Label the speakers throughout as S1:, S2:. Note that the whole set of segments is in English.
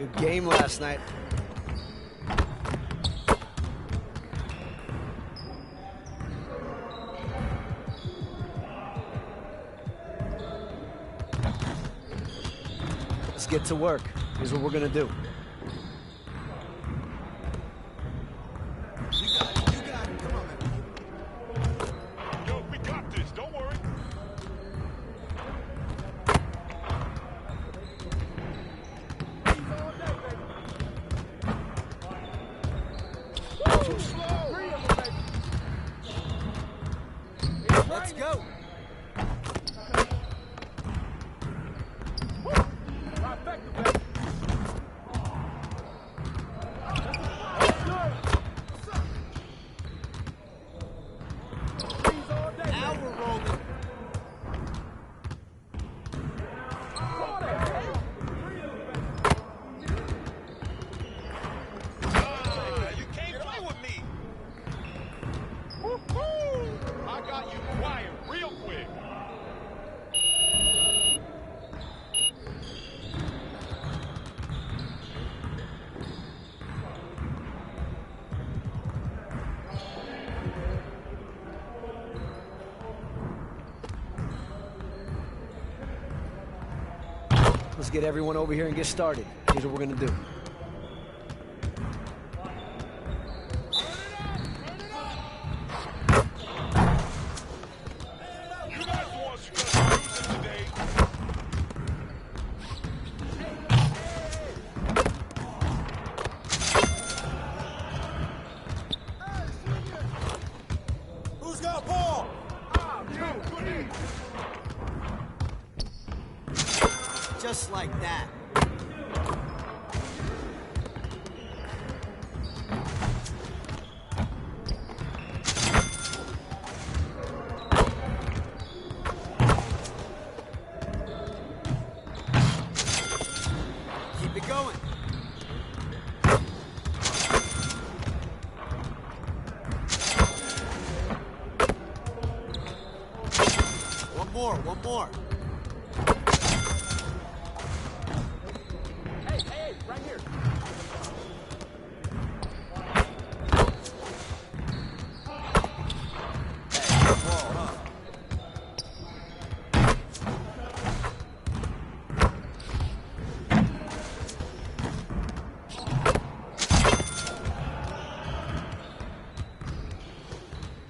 S1: Good game last night. Let's get to work. Here's what we're gonna do.
S2: You got it. You got it. Come on, man.
S3: Yo, we got this. Don't worry.
S2: Too slow. Let's go. Now we're rolling.
S3: You can't play with me. Woo-hoo! I got you quiet real quick.
S1: Let's get everyone over here and get started. Here's what we're gonna do.
S3: You guys the ones who got losing today.
S2: Who's got ball? Just like that. Keep it going. One more.
S4: Hey, right here.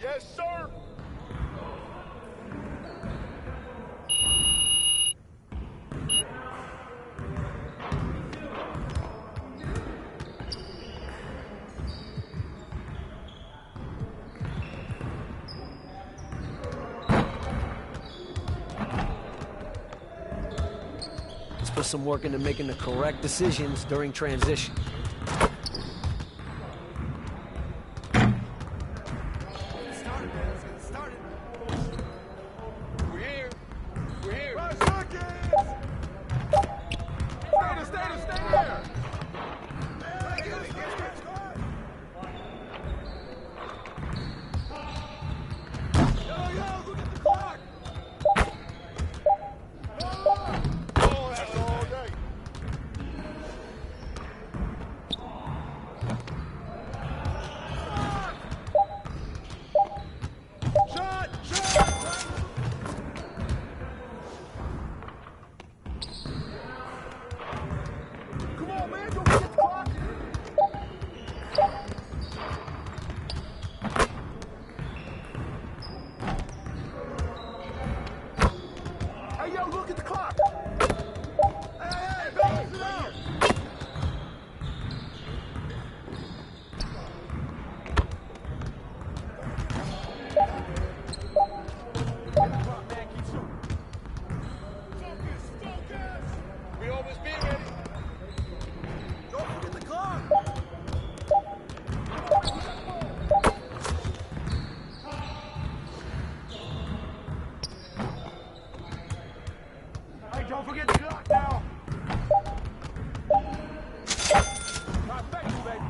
S3: Yes, sir.
S1: Let's put some work into making the correct decisions during transition.
S2: Started, man. Let's get started.
S3: We're here. We're here.
S4: Stay there.
S3: Oh, that's all day.
S4: Come on, man. Don't forget the clock. Hey, yo, look at the clock. Hey, balance it out. Man, keep shooting.
S3: Focus. We always be ready.
S2: Don't forget the clock.
S4: Hey, don't forget the clock now. My face, baby.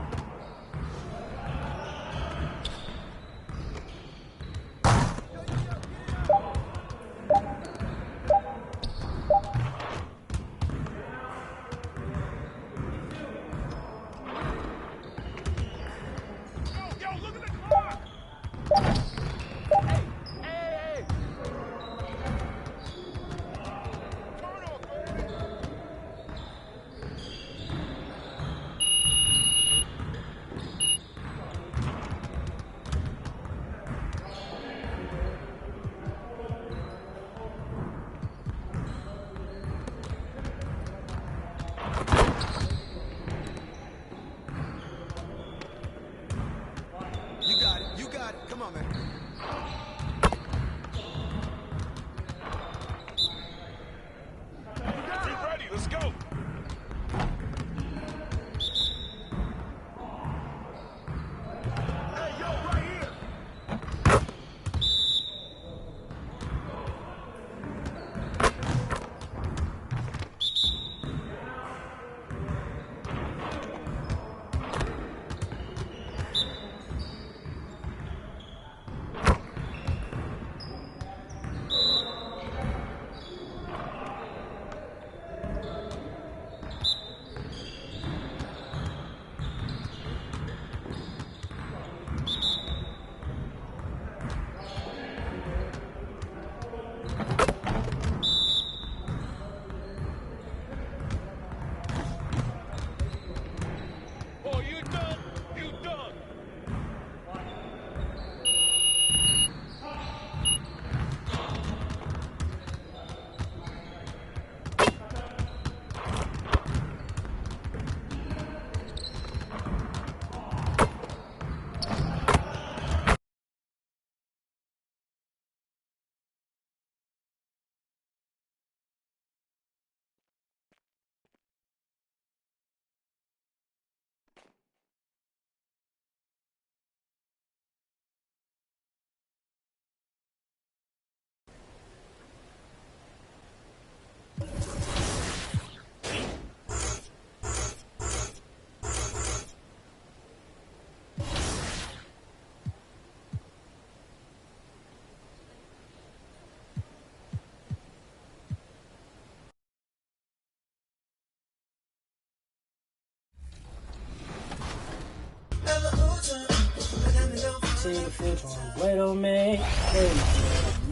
S5: Wait on me.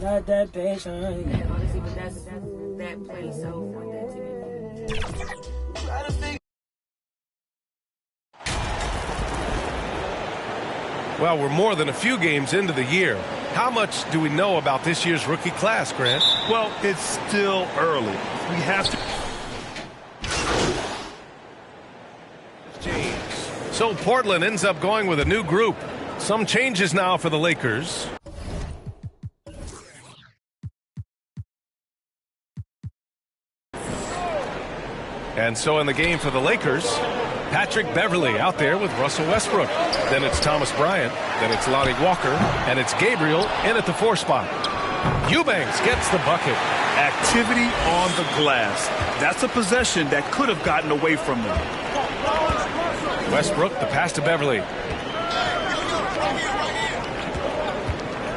S5: Not that patient.
S6: Honestly, but that's that place. So I want that to be.
S7: Well, we're more than a few games into the year. How much do we know about this year's rookie class, Grant?
S8: Well, it's still early. We have to...
S7: James. So Portland ends up going with a new group. Some changes now for the Lakers. And so in the game for the Lakers, Patrick Beverley out there with Russell Westbrook. Then it's Thomas Bryant. Then it's Lonnie Walker. And it's Gabriel in at the 4 spot. Eubanks gets the bucket.
S8: Activity on the glass. That's a possession that could have gotten away from them.
S7: Westbrook, the pass to Beverley.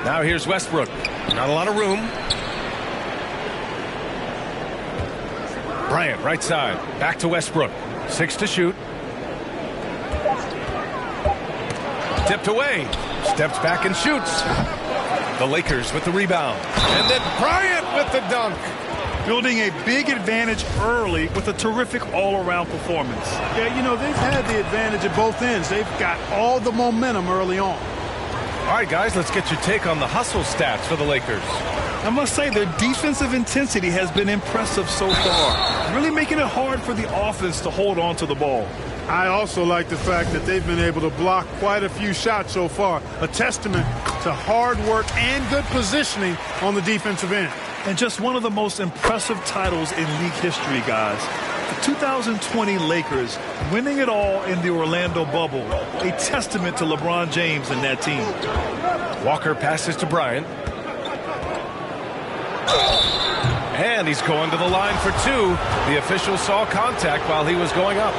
S7: Now here's Westbrook. Not a lot of room. Bryant, right side. Back to Westbrook. 6 to shoot. Tipped away. Steps back and shoots. The Lakers with the rebound. And then Bryant with the dunk.
S8: Building a big advantage early with a terrific all-around performance.
S4: Yeah, you know, they've had the advantage at both ends. They've got all the momentum early on.
S7: All right, guys, let's get your take on the hustle stats for the Lakers.
S8: I must say their defensive intensity has been impressive so far, really making it hard for the offense to hold on to the ball.
S4: I also like the fact that they've been able to block quite a few shots so far, a testament to hard work and good positioning on the defensive end.
S8: And just one of the most impressive titles in league history, guys. The 2020 Lakers winning it all in the Orlando bubble, a testament to LeBron James and that team.
S7: Walker passes to Bryant. And he's going to the line for 2. The official saw contact while he was going up.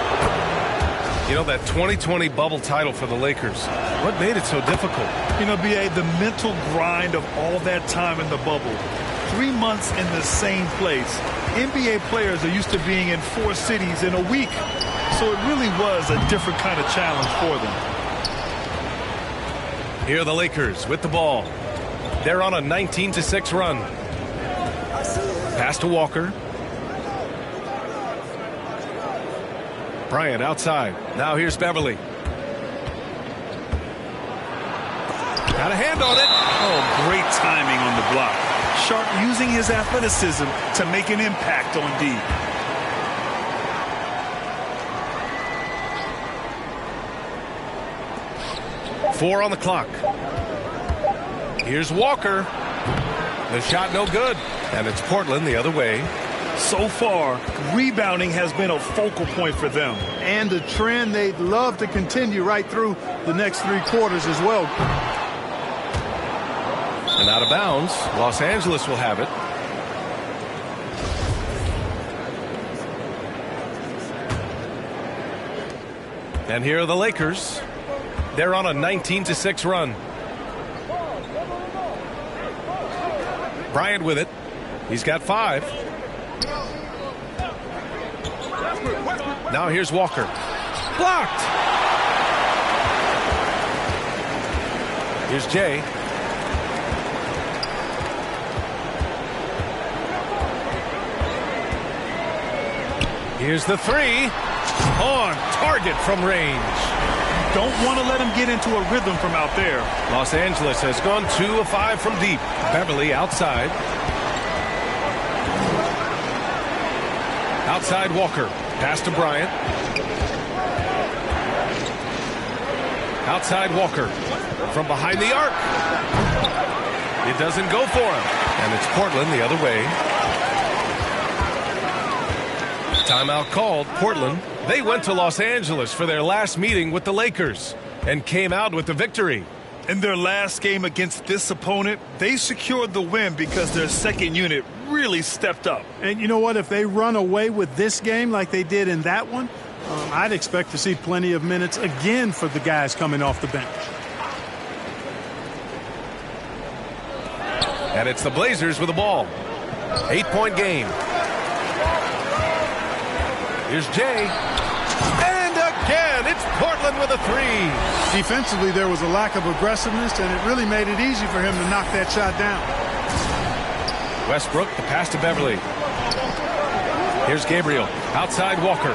S7: You know, that 2020 bubble title for the Lakers, what made it so difficult?
S8: You know, B.A., the mental grind of all that time in the bubble. 3 months in the same place. NBA players are used to being in 4 cities in a week. So it really was a different kind of challenge for them.
S7: Here are the Lakers with the ball. They're on a 19-6 run. Pass to Walker. Bryant outside. Now here's Beverley. Got a hand on it.
S8: Oh, great timing on the block. Sharp using his athleticism to make an impact on D.
S7: Four on the clock. Here's Walker. The shot no good. And it's Portland the other way.
S8: So far, rebounding has been a focal point for them.
S4: And a trend they'd love to continue right through the next 3 quarters as well.
S7: And out of bounds, Los Angeles will have it. And here are the Lakers. They're on a 19-6 run. Bryant with it. He's got 5. Now here's Walker. Blocked. Here's Jay. Here's the 3. On target from range.
S8: Don't want to let him get into a rhythm from out there.
S7: Los Angeles has gone 2 of 5 from deep. Beverley outside. Outside Walker. Pass to Bryant. Outside Walker. From behind the arc. It doesn't go for him. And it's Portland the other way. Timeout called. Portland. They went to Los Angeles for their last meeting with the Lakers and came out with the victory.
S8: In their last game against this opponent, they secured the win because their second unit really stepped up.
S4: And you know what? If they run away with this game like they did in that one, I'd expect to see plenty of minutes again for the guys coming off the bench.
S7: And it's the Blazers with the ball. 8-point game. Here's Jay. And again, It's Portland with a three.
S4: Defensively, there was a lack of aggressiveness, and it really made it easy for him to knock that shot down.
S7: Westbrook, the pass to Beverly. Here's Gabriel. Outside Walker.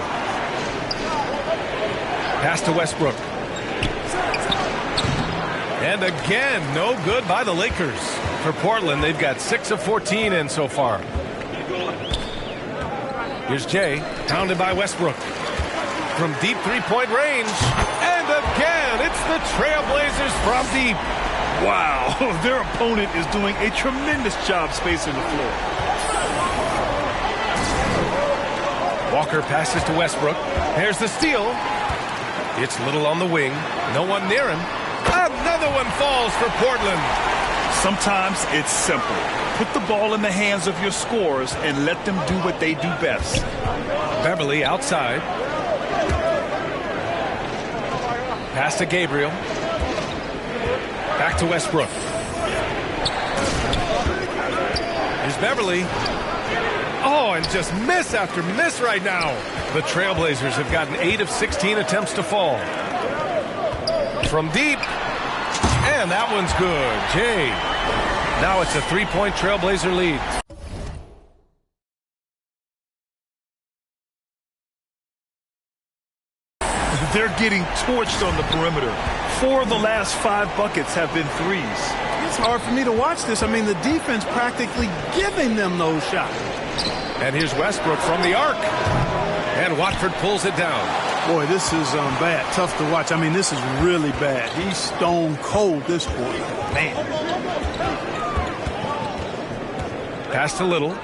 S7: Pass to Westbrook. And again, no good by the Lakers. For Portland, they've got 6 of 14 in so far. Here's Jay, pounded by Westbrook. From deep three-point range. And again, it's the Trailblazers from deep.
S8: Wow, their opponent is doing a tremendous job spacing the floor.
S7: Walker passes to Westbrook. Here's the steal. It's Little on the wing. No one near him. Another one falls for Portland.
S8: Sometimes it's simple. Put the ball in the hands of your scorers and let them do what they do best.
S7: Beverly outside. Pass to Gabriel. Back to Westbrook. Here's Beverly. Oh, and just miss after miss right now. The Trailblazers have gotten 8 of 16 attempts to fall. From deep. And that one's good. Jay. Now it's a three-point Trailblazer lead.
S8: They're getting torched on the perimeter. 4 of the last 5 buckets have been threes.
S4: It's hard for me to watch this. I mean, the defense practically giving them those shots.
S7: And here's Westbrook from the arc. And Watford pulls it down.
S4: Boy, this is bad. Tough to watch. I mean, this is really bad. He's stone cold this quarter. Man.
S7: Pass to Little.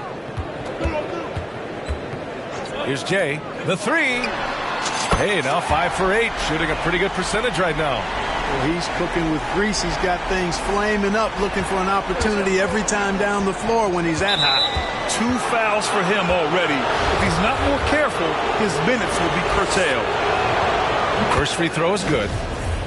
S7: Here's Jay. The three. Hey, now 5 for 8. Shooting a pretty good percentage right now.
S4: Well, he's cooking with grease. He's got things flaming up, looking for an opportunity every time down the floor when he's that hot.
S8: 2 fouls for him already. If he's not more careful, his minutes will be curtailed.
S7: First free throw is good.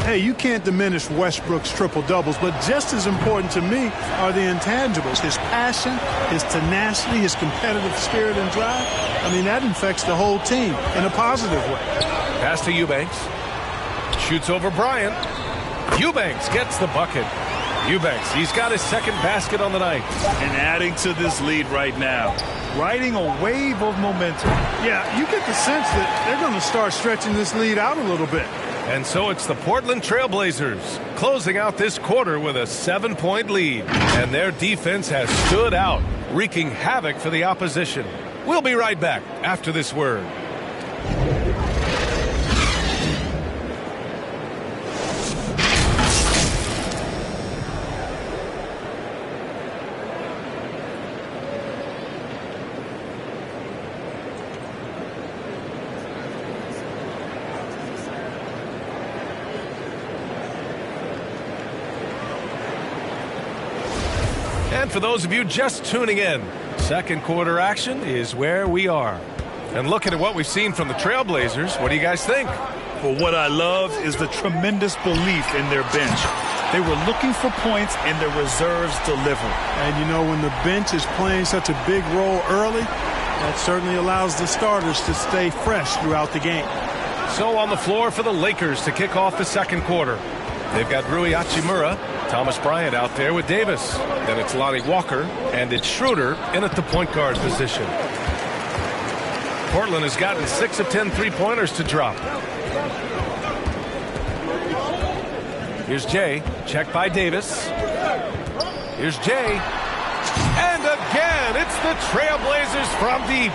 S4: Hey, you can't diminish Westbrook's triple-doubles, but just as important to me are the intangibles. His passion, his tenacity, his competitive spirit and drive. I mean, that infects the whole team in a positive way.
S7: Pass to Eubanks. Shoots over Bryant. Eubanks gets the bucket. Eubanks, he's got his second basket on the night.
S8: And adding to this lead right now. Riding a wave of momentum.
S4: Yeah, you get the sense that they're going to start stretching this lead out a little bit.
S7: And so it's the Portland Trailblazers closing out this quarter with a 7-point lead. And their defense has stood out, wreaking havoc for the opposition. We'll be right back after this word. And for those of you just tuning in, second quarter action is where we are. And looking at what we've seen from the Trailblazers, what do you guys think?
S8: Well, what I love is the tremendous belief in their bench. They were looking for points and their reserves delivered.
S4: And you know, when the bench is playing such a big role early, that certainly allows the starters to stay fresh throughout the game.
S7: So on the floor for the Lakers to kick off the second quarter. They've got Rui Hachimura, Thomas Bryant out there with Davis. Then it's Lonnie Walker, and it's Schroeder in at the point guard position. Portland has gotten 6 of 10 three-pointers to drop. Here's Jay, checked by Davis. Here's Jay. And again, it's the Trailblazers from deep.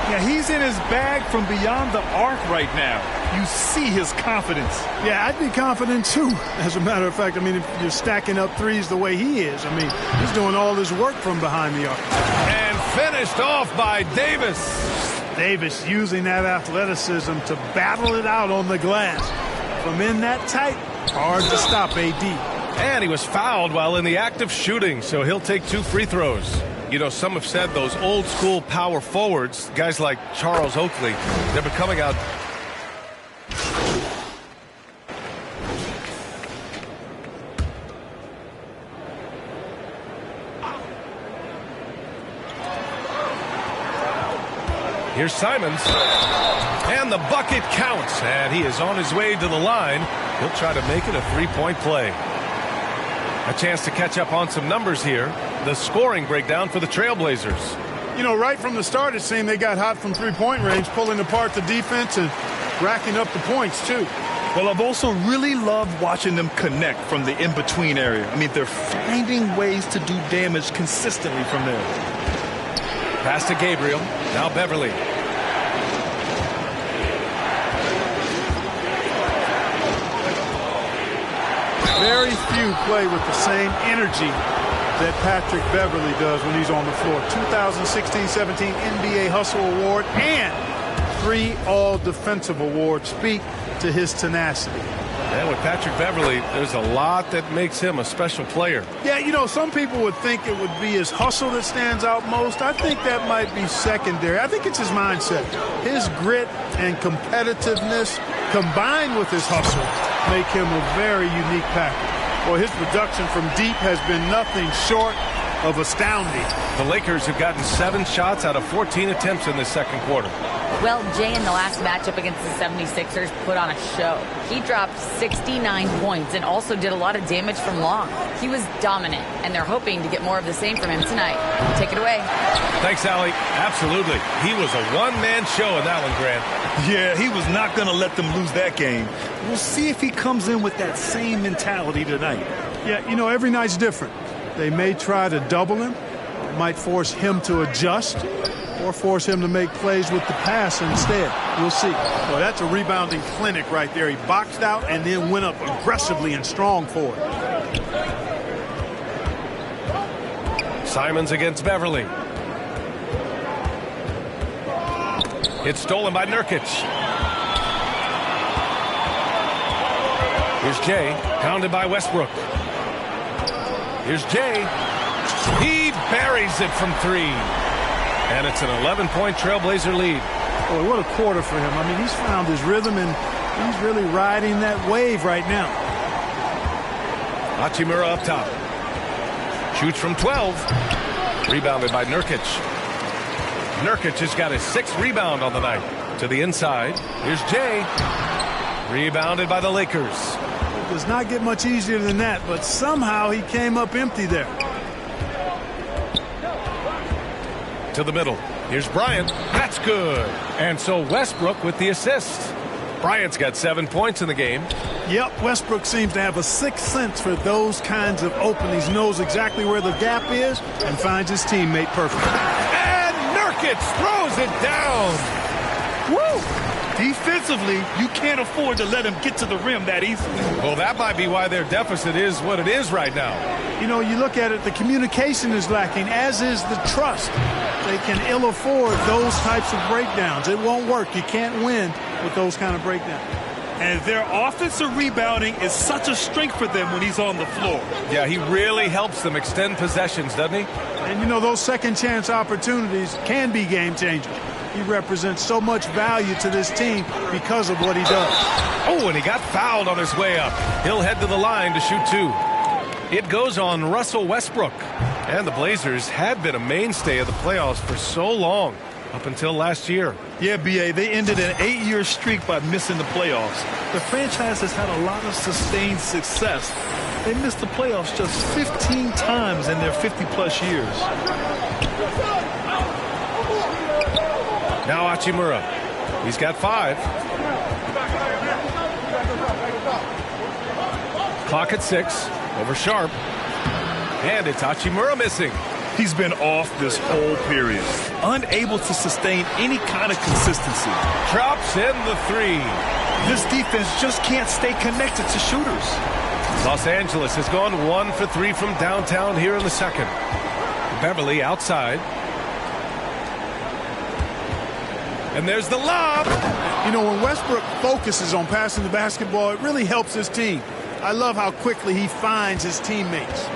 S8: Yeah, he's in his bag from beyond the arc right now. You see his confidence.
S4: Yeah, I'd be confident too. As a matter of fact, I mean, if you're stacking up threes the way he is, I mean, he's doing all this work from behind the arc.
S7: And finished off by Davis.
S4: Davis using that athleticism to battle it out on the glass. From in that tight, hard to stop AD.
S7: And he was fouled while in the act of shooting, so he'll take 2 free throws. You know, some have said those old school power forwards, guys like Charles Oakley, they're becoming out. Here's Simons. And the bucket counts. And he is on his way to the line. He'll try to make it a three-point play. A chance to catch up on some numbers here. The scoring breakdown for the Trailblazers.
S4: You know, right from the start, it seemed they got hot from three-point range, pulling apart the defense and racking up the points, too.
S8: Well, I've also really loved watching them connect from the in-between area. I mean, they're finding ways to do damage consistently from there.
S7: Pass to Gabriel. Now Beverly.
S4: Very few play with the same energy that Patrick Beverly does when he's on the floor. 2016-17 NBA Hustle Award and 3 All-Defensive Awards speak to his tenacity.
S7: And with Patrick Beverly, there's a lot that makes him a special player.
S4: Yeah, you know, some people would think it would be his hustle that stands out most. I think that might be secondary. I think it's his mindset. His grit and competitiveness combined with his hustle make him a very unique package. Well, his production from deep has been nothing short of astounding.
S7: The Lakers have gotten 7 shots out of 14 attempts in this second quarter.
S6: Well, Jay, in the last matchup against the 76ers, put on a show. He dropped 69 points and also did a lot of damage from long. He was dominant, and they're hoping to get more of the same from him tonight. Take it away.
S7: Thanks, Allie. Absolutely. He was a one-man show in that one, Grant.
S8: Yeah, he was not going to let them lose that game. We'll see if he comes in with that same mentality tonight.
S4: Yeah, you know, every night's different. They may try to double him. It might force him to adjust or force him to make plays with the pass instead. We'll see. Well, that's a rebounding clinic right there. He boxed out and then went up aggressively and strong for it.
S7: Simons against Beverly. It's stolen by Nurkic. Here's Jay, pounded by Westbrook. Here's Jay. He buries it from 3. And it's an 11-point Trailblazer lead.
S4: Boy, what a quarter for him. I mean, he's found his rhythm, and he's really riding that wave right now.
S7: Hachimura up top. Shoots from 12. Rebounded by Nurkic. Nurkic has got his 6th rebound on the night. To the inside. Here's Jay. Rebounded by the Lakers.
S4: It does not get much easier than that, but somehow he came up empty there.
S7: To the middle. Here's Bryant. That's good. And so Westbrook with the assist. Bryant's got 7 points in the game.
S4: Yep, Westbrook seems to have a sixth sense for those kinds of openings. Knows exactly where the gap is and finds his teammate perfectly.
S7: And Nurkic throws it down.
S8: Woo! Defensively, you can't afford to let him get to the rim that easily.
S7: Well, that might be why their deficit is what it is right now.
S4: You know, you look at it, the communication is lacking, as is the trust. They can ill afford those types of breakdowns. It won't work. You can't win with those kind of breakdowns.
S8: And their offensive rebounding is such a strength for them when he's on the floor.
S7: Yeah, he really helps them extend possessions, doesn't he?
S4: And, you know, those second chance opportunities can be game changers. He represents so much value to this team because of what he does.
S7: Oh, and he got fouled on his way up. He'll head to the line to shoot 2. It goes on Russell Westbrook. And the Blazers had been a mainstay of the playoffs for so long, up until last year.
S8: Yeah, B.A., they ended an 8-year streak by missing the playoffs. The franchise has had a lot of sustained success. They missed the playoffs just 15 times in their 50-plus years.
S7: Now Hachimura. He's got 5. Clock at 6. Over Sharp. And it's Hachimura missing.
S8: He's been off this whole period. Unable to sustain any kind of consistency.
S7: Drops in the 3.
S8: This defense just can't stay connected to shooters.
S7: Los Angeles has gone 1 for 3 from downtown here in the second. Beverly outside. And there's the lob.
S4: You know, when Westbrook focuses on passing the basketball, it really helps his team. I love how quickly he finds his teammates.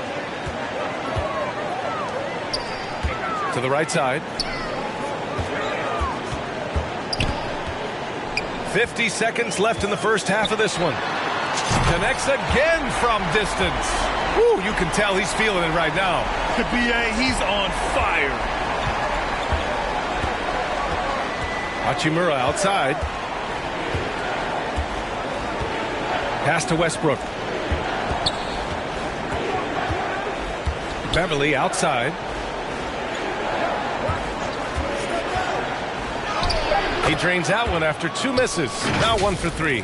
S7: To the right side. 50 seconds left in the first half of this one. Connects again from distance. Woo, you can tell he's feeling it right now.
S8: The B.A., he's on fire.
S7: Hachimura outside. Pass to Westbrook. Beverly outside. He drains that one after 2 misses. Now 1 for 3.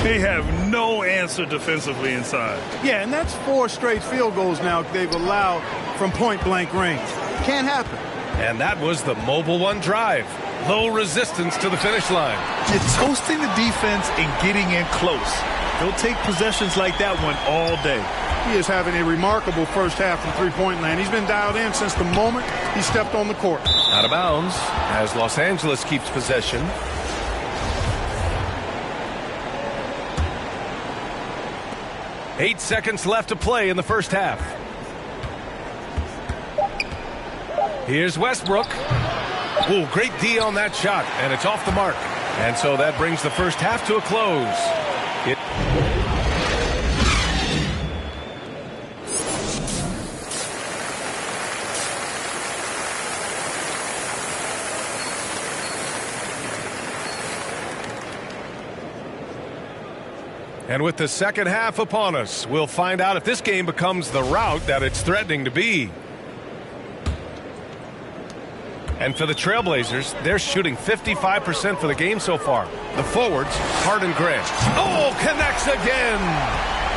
S8: They have no answer defensively inside.
S4: Yeah, and that's 4 straight field goals now they've allowed from point-blank range. Can't happen.
S7: And that was the Mobile One drive. Low resistance to the finish line.
S8: It's toasting the defense and getting in close. They'll take possessions like that one all day.
S4: He is having a remarkable first half from three-point land. He's been dialed in since the moment he stepped on the court.
S7: Out of bounds as Los Angeles keeps possession. Eight seconds left to play in the first half. Here's Westbrook. Ooh, great D on that shot, and it's off the mark. And so that brings the first half to a close. And with the second half upon us, we'll find out if this game becomes the rout that it's threatening to be. And for the Trailblazers, they're shooting 55% for the game so far. The forwards, Harden Grant. Oh, connects again.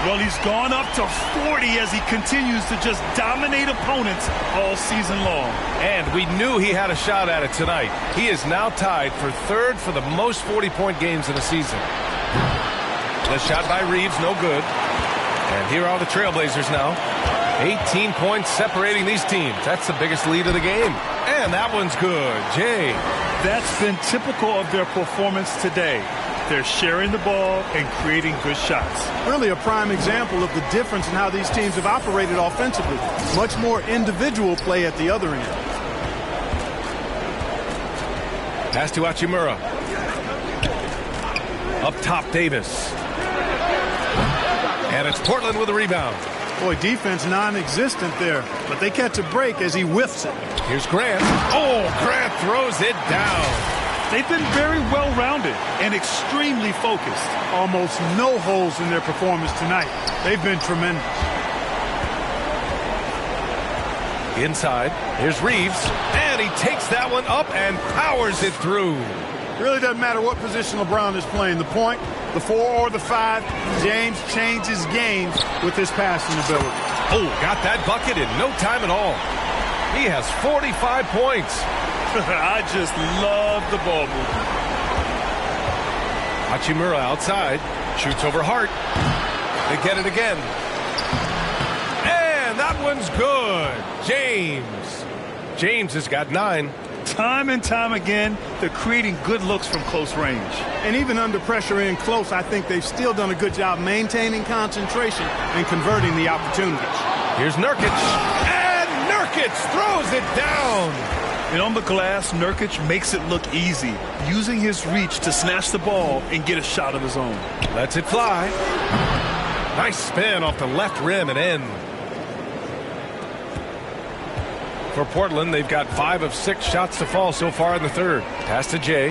S8: Well, he's gone up to 40 as he continues to just dominate opponents all season long.
S7: And we knew he had a shot at it tonight. He is now tied for third for the most 40-point games in a season. The shot by Reeves, no good. And here are the Trailblazers now. 18 points separating these teams. That's the biggest lead of the game. And that one's good. Jay.
S8: That's been typical of their performance today. They're sharing the ball and creating good shots.
S4: Really a prime example of the difference in how these teams have operated offensively. Much more individual play at the other end.
S7: Pass to Hachimura. Up top, Davis. And it's Portland with a rebound.
S4: Boy, defense non-existent there, but they catch a break as he whiffs it.
S7: Here's Grant. Oh, Grant throws it down.
S8: They've been very well-rounded and extremely focused.
S4: Almost no holes in their performance tonight. They've been tremendous.
S7: Inside, here's Reeves, and he takes that one up and powers it through.
S4: Really doesn't matter what position LeBron is playing, the point, the 4 or the 5, James changes games with his passing ability.
S7: Oh, got that bucket in no time at all. He has 45 points.
S8: I just love the ball movement.
S7: Hachimura outside, shoots over Hart. They get it again. And that one's good. James has got 9.
S8: Time and time again, they're creating good looks from close range.
S4: And even under pressure in close, I think they've still done a good job maintaining concentration and converting the opportunities.
S7: Here's Nurkic. And Nurkic throws it down.
S8: And on the glass, Nurkic makes it look easy, using his reach to snatch the ball and get a shot of his own.
S7: Lets it fly. Nice spin off the left rim and in. For Portland, they've got 5 of 6 shots to fall so far in the third. Pass to Jay.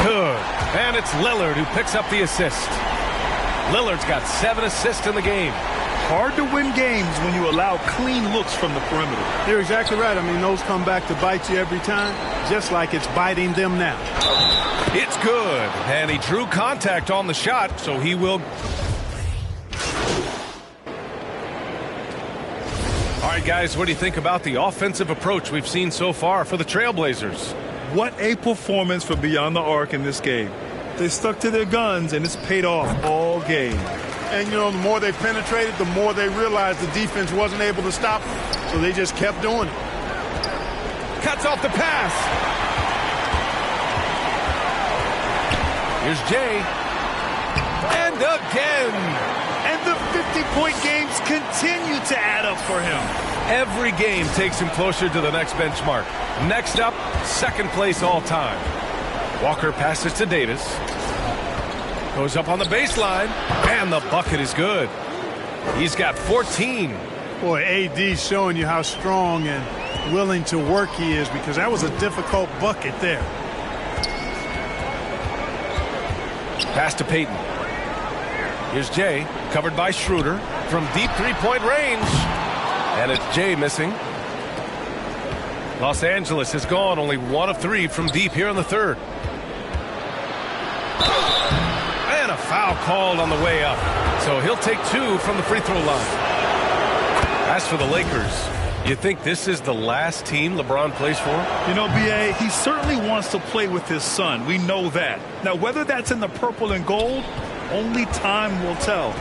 S7: Good. And it's Lillard who picks up the assist. Lillard's got 7 assists in the game.
S8: Hard to win games when you allow clean looks from the perimeter.
S4: You're exactly right. I mean, those come back to bite you every time, just like it's biting them now.
S7: It's good. And he drew contact on the shot, so he will... All right, guys, what do you think about the offensive approach we've seen so far for the Trailblazers?
S8: What a performance for Beyond the Arc in this game. They stuck to their guns, and it's paid off all game.
S4: And, you know, the more they penetrated, the more they realized the defense wasn't able to stop them. So they just kept doing it.
S7: Cuts off the pass. Here's Jay. And again.
S8: And the 50-point games continue to add up for him.
S7: Every game takes him closer to the next benchmark. Next up, second place all time. Walker passes to Davis. Goes up on the baseline, and the bucket is good. He's got 14.
S4: Boy, AD's showing you how strong and willing to work he is, because that was a difficult bucket there.
S7: Pass to Peyton. Here's Jay, covered by Schroeder from deep three-point range. And it's Jay missing. Los Angeles has gone only 1 of 3 from deep here in the third. And a foul called on the way up. So he'll take 2 from the free throw line. As for the Lakers, you think this is the last team LeBron plays for?
S8: You know, B.A., he certainly wants to play with his son. We know that. Now, whether that's in the purple and gold, only time will tell.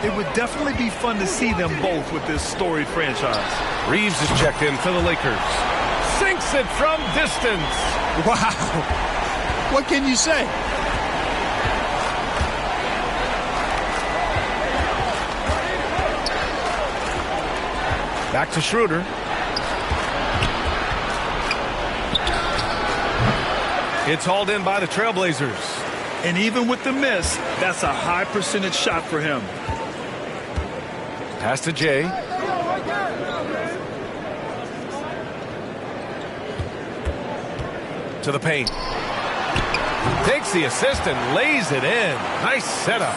S8: It would definitely be fun to see them both with this storied franchise.
S7: Reeves is checked in for the Lakers. Sinks it from distance.
S4: Wow. What can you say?
S7: Back to Schroeder. It's hauled in by the Trailblazers.
S8: And even with the miss, that's a high percentage shot for him.
S7: Pass to Jay. To the paint. Takes the assist and lays it in. Nice setup.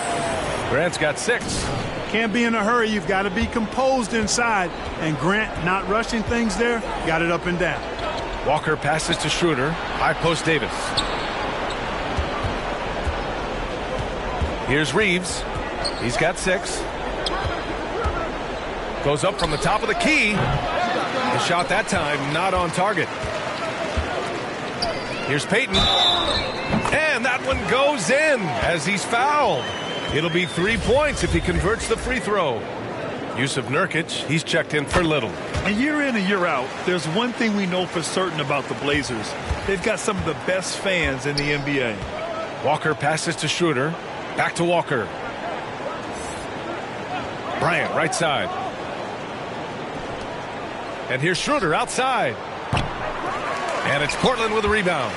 S7: Grant's got 6.
S4: Can't be in a hurry. You've got to be composed inside. And Grant, not rushing things there, got it up and down.
S7: Walker passes to Schroeder. High post Davis. Here's Reeves. He's got 6. Goes up from the top of the key. The shot that time not on target. Here's Peyton. And that one goes in as he's fouled. It'll be 3 points if he converts the free throw. Yusuf Nurkic, he's checked in for Little.
S8: And year in and year out, there's one thing we know for certain about the Blazers. They've got some of the best fans in the NBA.
S7: Walker passes to Schroeder. Back to Walker. Bryant, right side. And here's Schroeder outside. And it's Portland with a rebound.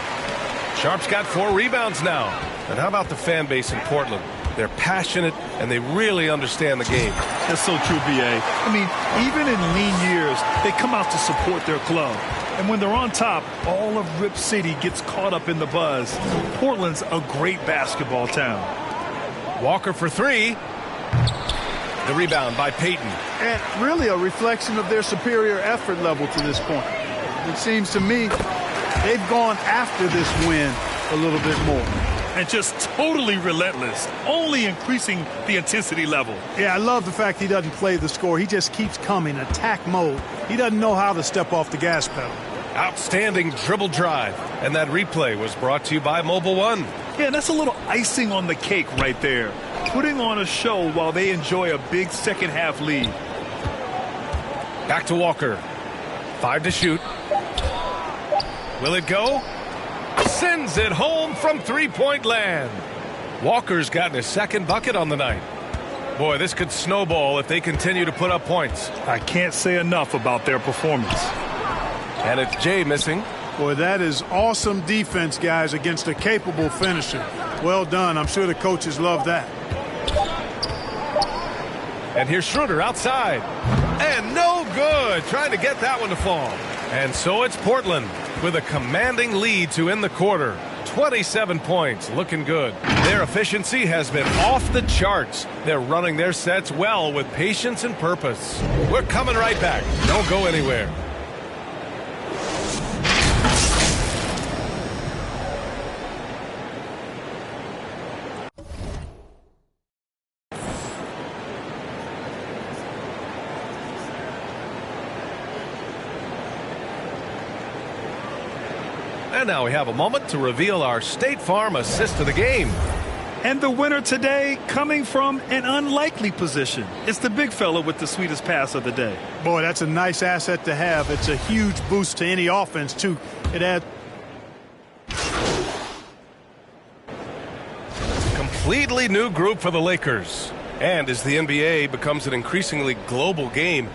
S7: Sharp's got 4 rebounds now. And how about the fan base in Portland? They're passionate, and they really understand the game.
S8: That's so true, B.A. I mean, even in lean years, they come out to support their club. And when they're on top, all of Rip City gets caught up in the buzz. Portland's a great basketball town.
S7: Walker for 3. The rebound by Peyton.
S4: And really a reflection of their superior effort level to this point. It seems to me they've gone after this win a little bit more.
S8: And just totally relentless, only increasing the intensity level.
S4: Yeah, I love the fact he doesn't play the score. He just keeps coming, attack mode. He doesn't know how to step off the gas pedal.
S7: Outstanding dribble drive. And that replay was brought to you by Mobile One.
S8: Yeah, that's a little icing on the cake right there. Putting on a show while they enjoy a big second half lead.
S7: Back to Walker. 5 to shoot. Will it go? Sends it home from three-point land. Walker's gotten his second bucket on the night. Boy, this could snowball if they continue to put up points.
S8: I can't say enough about their performance.
S7: And it's Jay missing.
S4: Boy, that is awesome defense, guys, against a capable finisher. Well done. I'm sure the coaches love that.
S7: And here's Schroeder outside. And no good. Trying to get that one to fall. And so it's Portland with a commanding lead to end the quarter. 27 points. Looking good. Their efficiency has been off the charts. They're running their sets well with patience and purpose. We're coming right back. Don't go anywhere. And now we have a moment to reveal our State Farm assist of the game.
S8: And the winner today coming from an unlikely position. It's the big fella with the sweetest pass of the day.
S4: Boy, that's a nice asset to have. It's a huge boost to any offense, too. It adds.
S7: Completely new group for the Lakers. And as the NBA becomes an increasingly global game,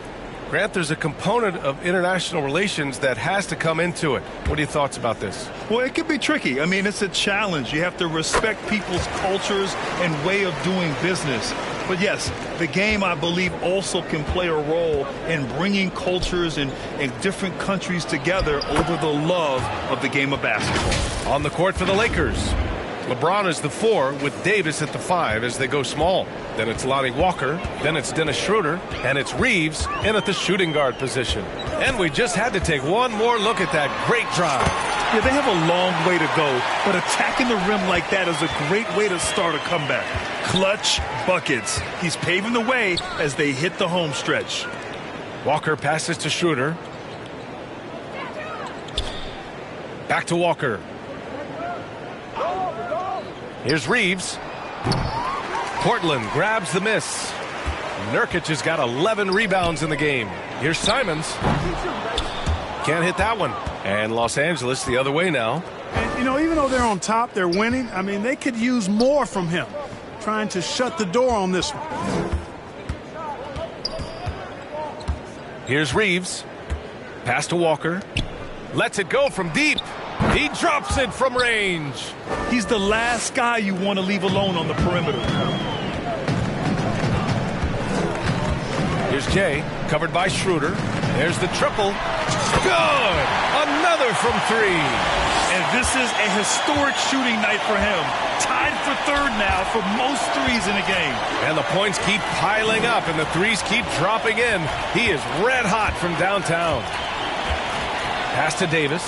S7: Grant, there's a component of international relations that has to come into it. What are your thoughts about this?
S8: Well, it can be tricky. I mean, it's a challenge. You have to respect people's cultures and way of doing business. But yes, the game, I believe, also can play a role in bringing cultures in different countries together over the love of the game of basketball.
S7: On the court for the Lakers. LeBron is the 4 with Davis at the 5 as they go small. Then it's Lonnie Walker, then it's Dennis Schroeder, and it's Reeves in at the shooting guard position. And we just had to take one more look at that great drive.
S8: Yeah, they have a long way to go, but attacking the rim like that is a great way to start a comeback. Clutch buckets. He's paving the way as they hit the home stretch.
S7: Walker passes to Schroeder. Back to Walker. Here's Reeves. Portland grabs the miss. Nurkic has got 11 rebounds in the game. Here's Simons. Can't hit that one. And Los Angeles the other way now.
S4: And, you know, even though they're on top, they're winning. I mean, they could use more from him, trying to shut the door on this one.
S7: Here's Reeves. Pass to Walker. Lets it go from deep. He drops it from range.
S8: He's the last guy you want to leave alone on the perimeter.
S7: Here's Jay, covered by Schroeder. There's the triple. Good! Another from 3.
S8: And this is a historic shooting night for him. Tied for 3rd now for most threes in a game.
S7: And the points keep piling up, and the threes keep dropping in. He is red hot from downtown. Pass to Davis.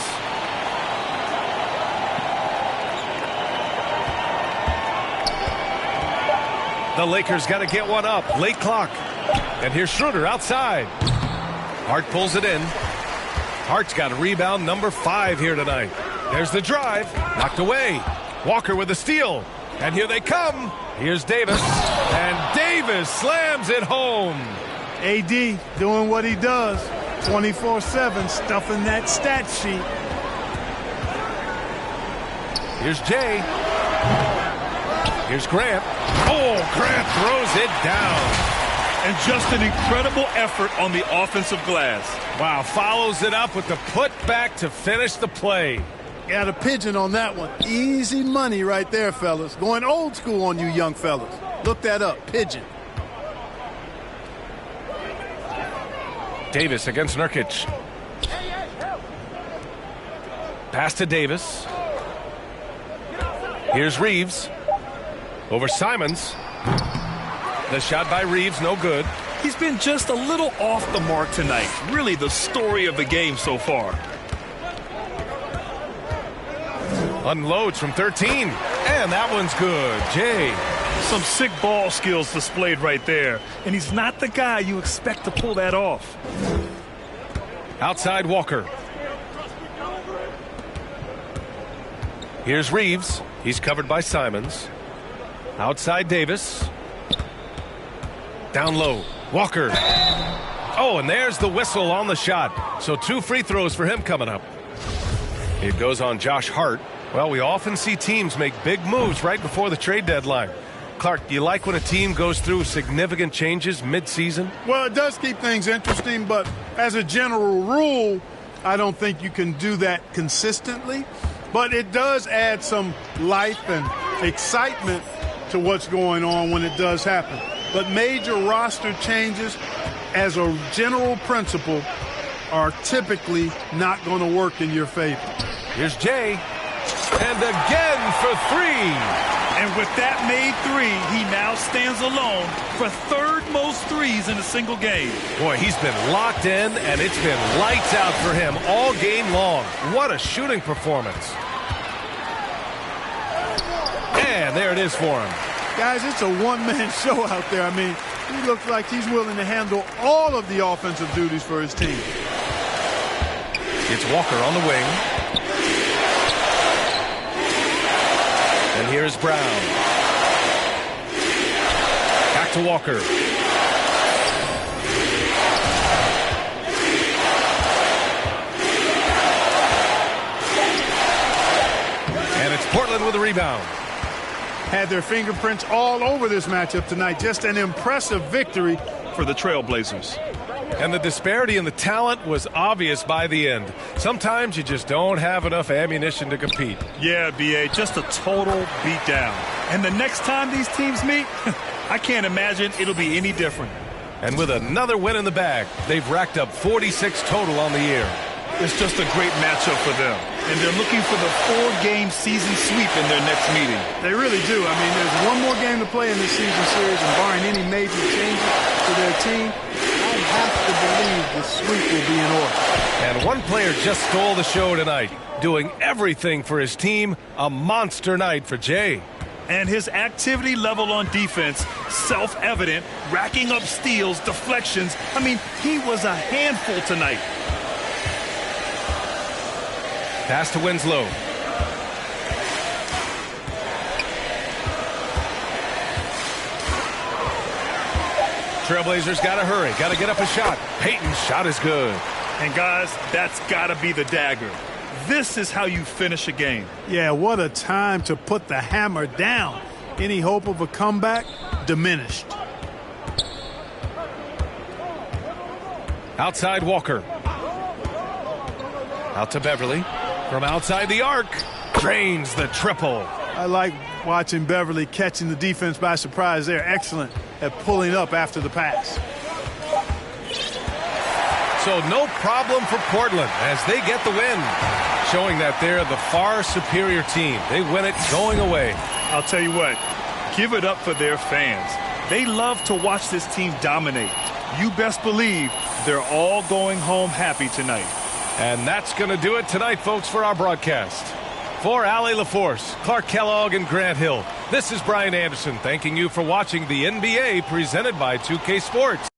S7: The Lakers got to get one up. Late clock. And here's Schroeder outside. Hart pulls it in. Hart's got a rebound number 5 here tonight. There's the drive. Knocked away. Walker with a steal. And here they come. Here's Davis. And Davis slams it home.
S4: AD doing what he does. 24/7, stuffing that stat sheet.
S7: Here's Jay. Here's Grant. Oh, Grant throws it down.
S8: And just an incredible effort on the offensive glass.
S7: Wow, follows it up with the putback to finish the play.
S4: Got a pigeon on that one. Easy money right there, fellas. Going old school on you young fellas. Look that up, pigeon.
S7: Davis against Nurkic. Pass to Davis. Here's Reeves. Over Simons. The shot by Reeves, no good.
S8: He's been just a little off the mark tonight. Really the story of the game so far.
S7: Unloads from 13. And that one's good. Jay.
S8: Some sick ball skills displayed right there. And he's not the guy you expect to pull that off.
S7: Outside Walker. Here's Reeves. He's covered by Simons. Outside Davis. Down low. Walker. Oh, and there's the whistle on the shot. So 2 free throws for him coming up. It goes on Josh Hart. Well, we often see teams make big moves right before the trade deadline. Clark, do you like when a team goes through significant changes mid-season?
S4: Well, it does keep things interesting, but as a general rule, I don't think you can do that consistently. But it does add some life and excitement to what's going on when it does happen. But major roster changes, as a general principle, are typically not going to work in your favor.
S7: Here's Jay. And again for 3.
S8: And with that made 3, he now stands alone for 3rd most threes in a single game.
S7: Boy, he's been locked in, and it's been lights out for him all game long. What a shooting performance. And there it is for him.
S4: Guys, it's a one-man show out there. I mean, he looks like he's willing to handle all of the offensive duties for his team.
S7: It's Walker on the wing. And here's Brown. Back to Walker. And it's Portland with a rebound.
S4: Had their fingerprints all over this matchup tonight. Just an impressive victory
S8: for the Trailblazers.
S7: And the disparity in the talent was obvious by the end. Sometimes you just don't have enough ammunition to compete.
S8: Yeah, B.A., just a total beatdown. And the next time these teams meet, I can't imagine it'll be any different.
S7: And with another win in the bag, they've racked up 46 total on the year.
S8: It's just a great matchup for them. and they're looking for the 4-game season sweep in their next meeting.
S4: They really do. I mean, there's one more game to play in this season series, and barring any major changes to their team, I have to believe the sweep will be in order.
S7: And one player just stole the show tonight, doing everything for his team. A monster night for Jay.
S8: And his activity level on defense, self-evident, racking up steals, deflections. I mean, he was a handful tonight.
S7: Pass to Winslow. Trailblazers got to hurry, got to get up a shot. Payton's shot is good.
S8: And guys, that's got to be the dagger. This is how you finish a game.
S4: Yeah, what a time to put the hammer down. Any hope of a comeback? Diminished.
S7: Outside Walker. Out to Beverly. From outside the arc. Drains the triple.
S4: I like watching Beverly catching the defense by surprise. They're excellent at pulling up after the pass.
S7: So no problem for Portland as they get the win, showing that they're the far superior team. They win it going away.
S8: I'll tell you what, give it up for their fans. They love to watch this team dominate. You best believe they're all going home happy tonight.
S7: And that's going to do it tonight, folks, for our broadcast. For Allie LaForce, Clark Kellogg, and Grant Hill, this is Brian Anderson thanking you for watching the NBA presented by 2K Sports.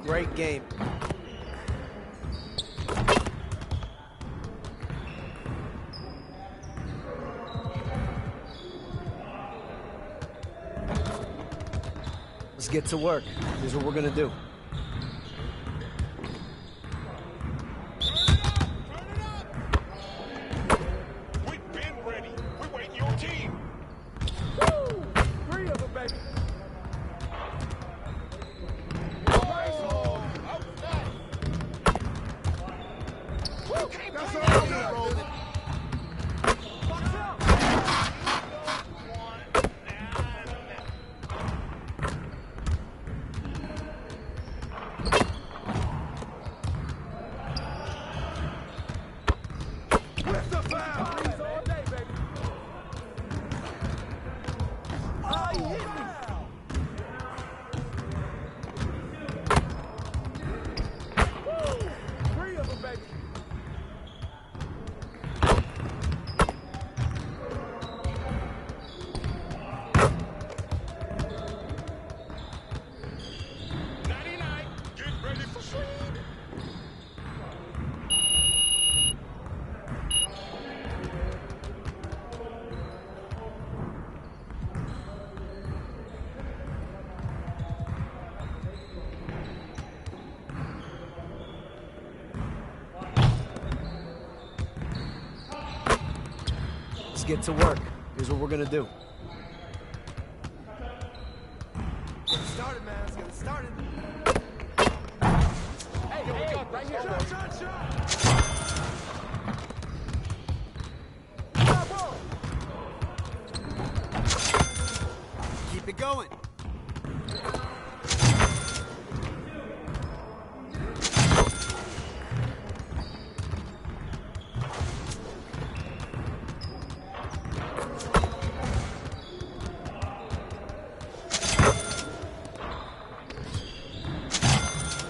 S1: Great game. Let's get to work. Here's what we're gonna do.
S3: We've been ready. We're waiting your team.
S2: Woo! 3 of them, baby.
S3: Oh, outside. Woo, that's all I'm rolling.
S2: Watch out!
S3: Where's the foul?
S2: Threes all day, baby. Oh, he hit me. Woo! 3 of them, baby.
S3: Get ready for sleep.
S1: Let's get to work. Here's what we're gonna do.
S2: Get it started, man. Let's get it started. Hey, right here. Shot. Bravo. Keep it going.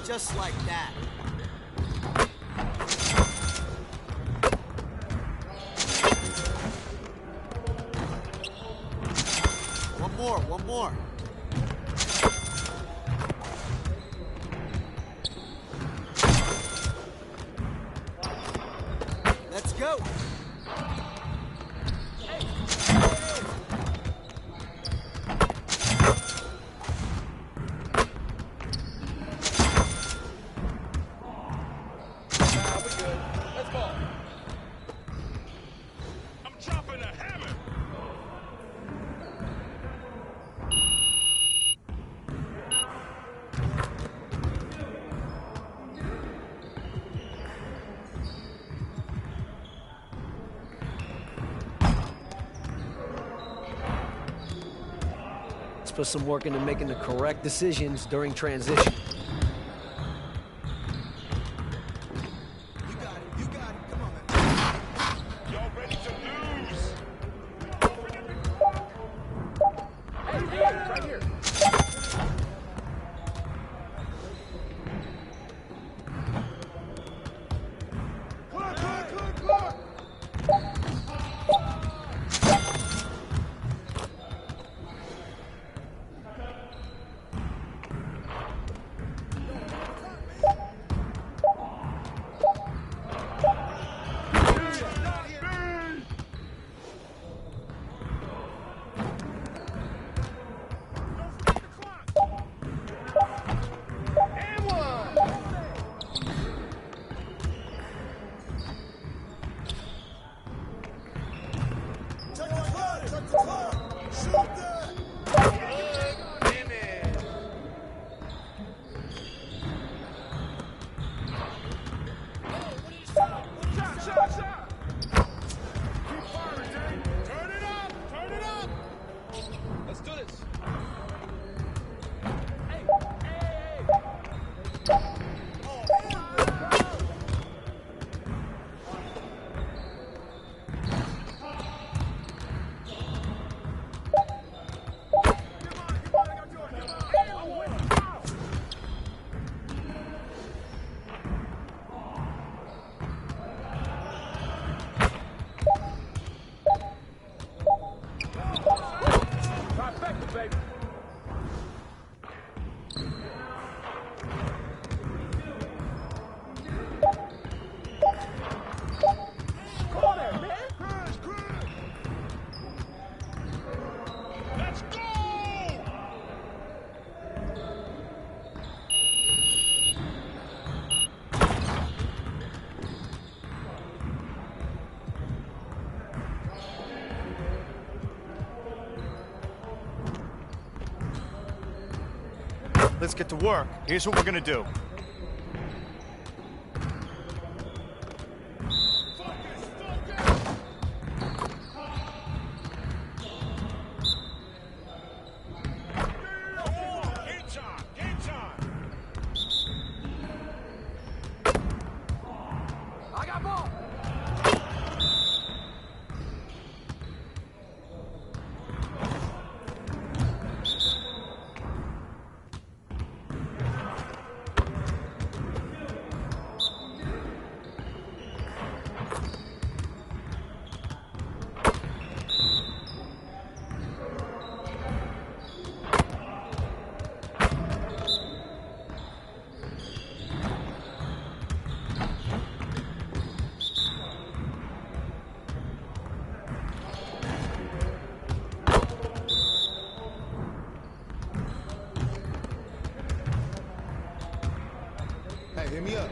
S2: Just like that. One more. Let's go.
S3: I'm dropping a hammer.
S1: Let's put some work into making the correct decisions during transition.
S2: You got it. Come on, man.
S3: Y'all ready to lose?
S2: Right here.
S3: Clock.
S9: let's get to work. Here's what we're gonna do.
S10: Hey, hit me up.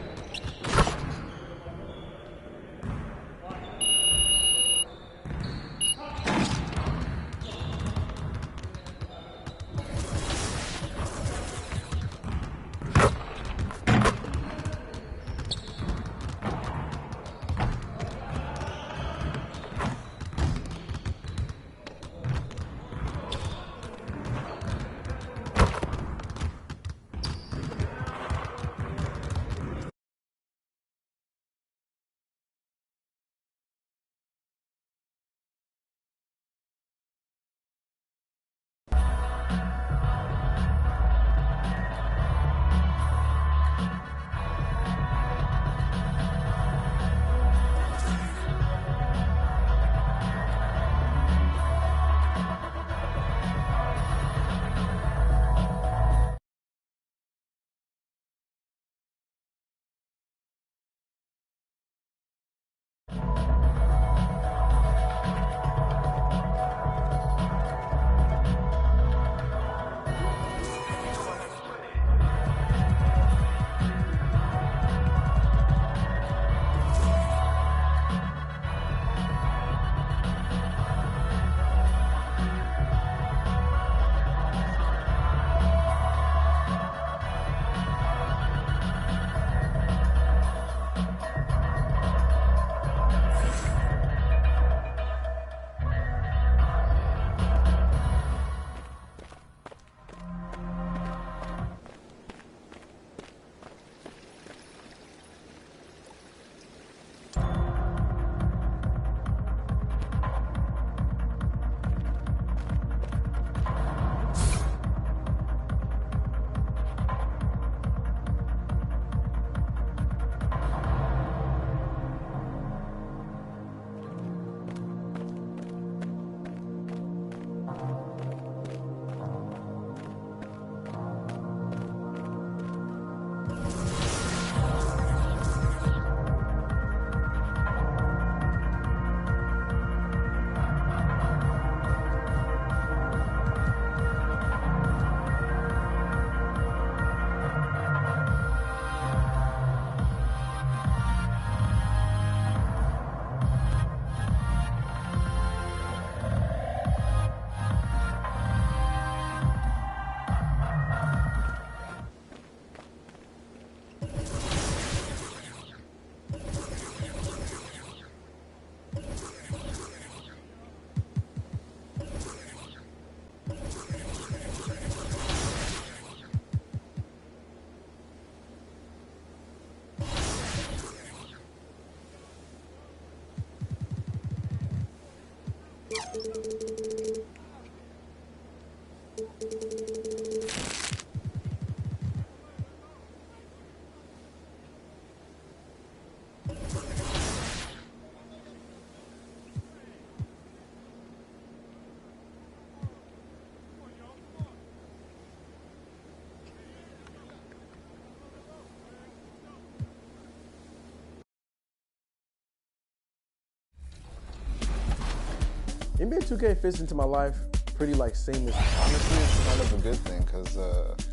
S11: NBA 2K fits into my life pretty like seamless.
S10: Honestly, it's kind of a good thing because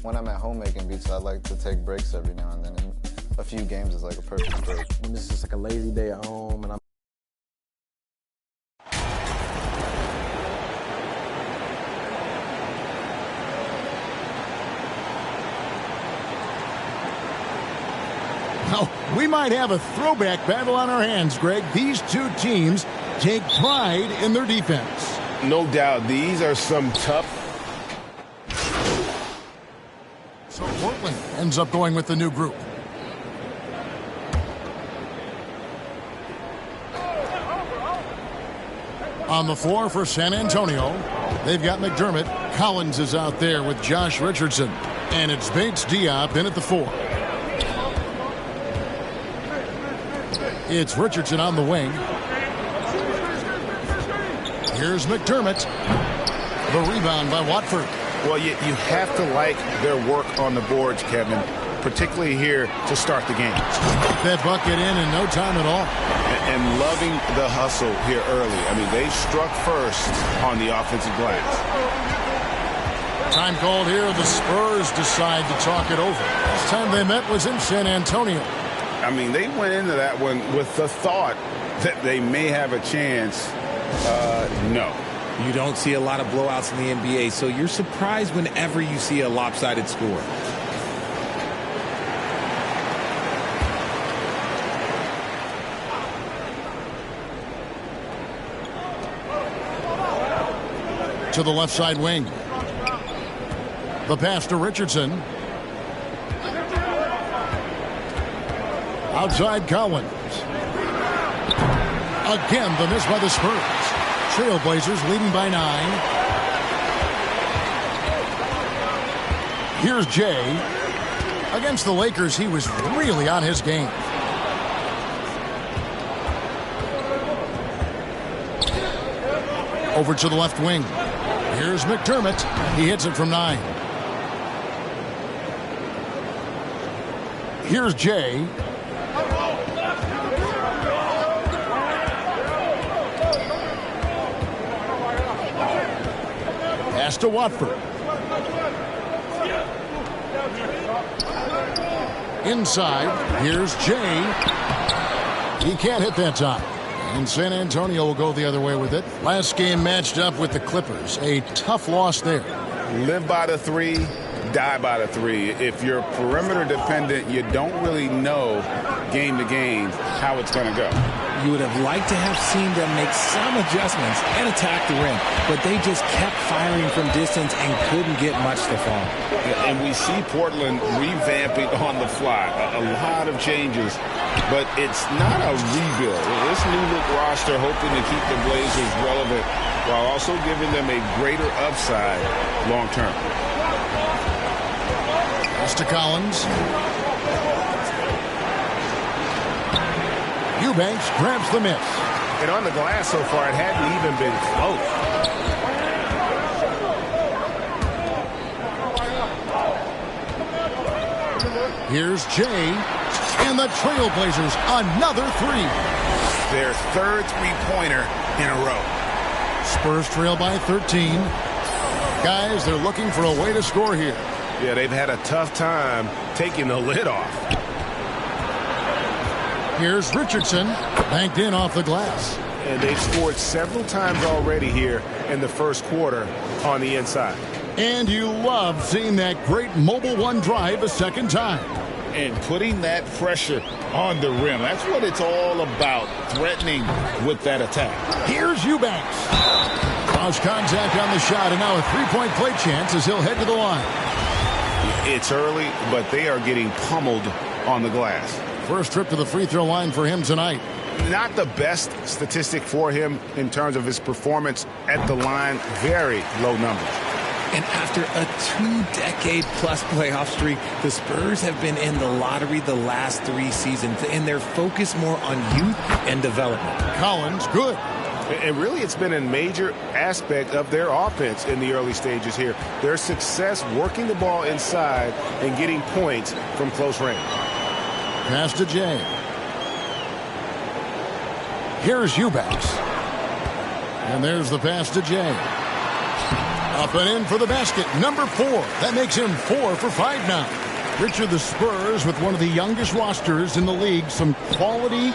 S10: when I'm at home making beats, I like to take breaks every now and then. And a few games is like a perfect break.
S11: When it's just like a lazy day at home and I'm
S12: We might have a throwback battle on our hands, Greg. These two teams take pride in their defense.
S13: No doubt. These are some tough.
S12: So Portland ends up going with the new group. On the floor for San Antonio, they've got McDermott. Collins is out there with Josh Richardson. And it's Bates Diop in at the 4. It's Richardson on the wing. Here's McDermott. The rebound by Watford.
S13: Well, you have to like their work on the boards, Kevin, particularly here to start the game.
S12: That bucket in no time at all.
S13: And loving the hustle here early. I mean, they struck first on the offensive glass.
S12: Time called here. The Spurs decide to talk it over. Last time they met was in San Antonio.
S13: I mean, they went into that one with the thought that they may have a chance. No.
S14: You don't see a lot of blowouts in the NBA, so you're surprised whenever you see a lopsided score.
S12: To the left side wing. The pass to Richardson. Outside Collins. Again, the miss by the Spurs. Trailblazers leading by 9. Here's Jay. Against the Lakers, he was really on his game. Over to the left wing. Here's McDermott. He hits it from 9. Here's Jay. Pass to Watford. Inside. Here's Jay. He can't hit that time. And San Antonio will go the other way with it. Last game matched up with the Clippers. A tough loss there.
S13: Live by the 3, die by the 3. If you're perimeter dependent, you don't really know game to game how it's going to go.
S14: You would have liked to have seen them make some adjustments and attack the rim, but they just kept firing from distance and couldn't get much to fall.
S13: And we see Portland revamping on the fly. A lot of changes, but it's not a rebuild. This new look roster hoping to keep the Blazers relevant while also giving them a greater upside long term.
S12: Pass to Collins. Eubanks grabs the miss.
S13: And on the glass so far, it hadn't even been close.
S12: Here's Jay. And the Trailblazers, another 3.
S13: Their third three-pointer in a row.
S12: Spurs trail by 13. Guys, they're looking for a way to score here.
S13: Yeah, they've had a tough time taking the lid off.
S12: Here's Richardson, banked in off the glass.
S13: And they've scored several times already here in the first quarter on the inside.
S12: And you love seeing that great mobile one drive a second time.
S13: And putting that pressure on the rim. That's what it's all about, threatening with that attack.
S12: Here's Eubanks. Cross contact on the shot, and now a three-point play chance as he'll head to the line.
S13: It's early, but they are getting pummeled on the glass.
S12: First trip to the free throw line for him tonight.
S13: Not the best statistic for him in terms of his performance at the line. Very low numbers.
S14: And after a 2-decade-plus playoff streak, the Spurs have been in the lottery the last 3 seasons, and they're focused more on youth and development.
S12: Collins, good.
S13: And really, it's been a major aspect of their offense in the early stages here. Their success working the ball inside and getting points from close range.
S12: Pass to Jay. Here's Eubanks. And there's the pass to Jay. Up and in for the basket, number 4. That makes him 4 for 5 now. Richard, the Spurs with one of the youngest rosters in the league. Some quality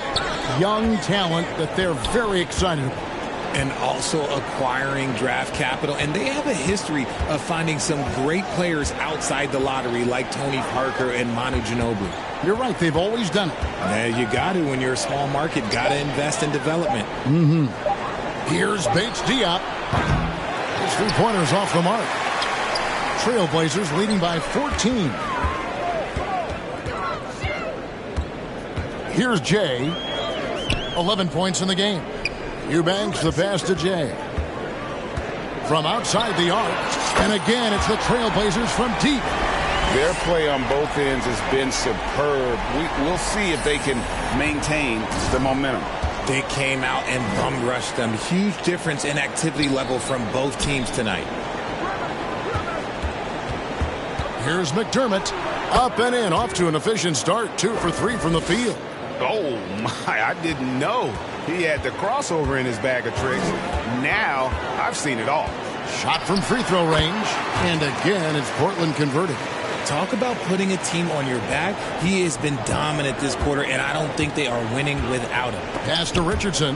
S12: young talent that they're very excited about.
S14: And also acquiring draft capital. And they have a history of finding some great players outside the lottery like Tony Parker and Manu Ginobili.
S12: You're right. They've always done it.
S14: Yeah, you got to when you're a small market. Got to invest in development.
S12: Here's Bates Diop. His three-pointers off the mark. Trailblazers leading by 14. Here's Jay. 11 points in the game. Eubanks the pass to Jay. From outside the arc. And again, it's the Trailblazers from deep.
S13: Their play on both ends has been superb. We'll see if they can maintain the momentum.
S14: They came out and bum rushed them. Huge difference in activity level from both teams tonight.
S12: Here's McDermott. Up and in. Off to an efficient start. 2 for 3 from the field.
S9: Oh, my. I didn't know he had the crossover in his bag of tricks. Now, I've seen it all.
S12: Shot from free throw range. And again, it's Portland converted.
S14: Talk about putting a team on your back. He has been dominant this quarter, and I don't think they are winning without him.
S12: Pass to Richardson.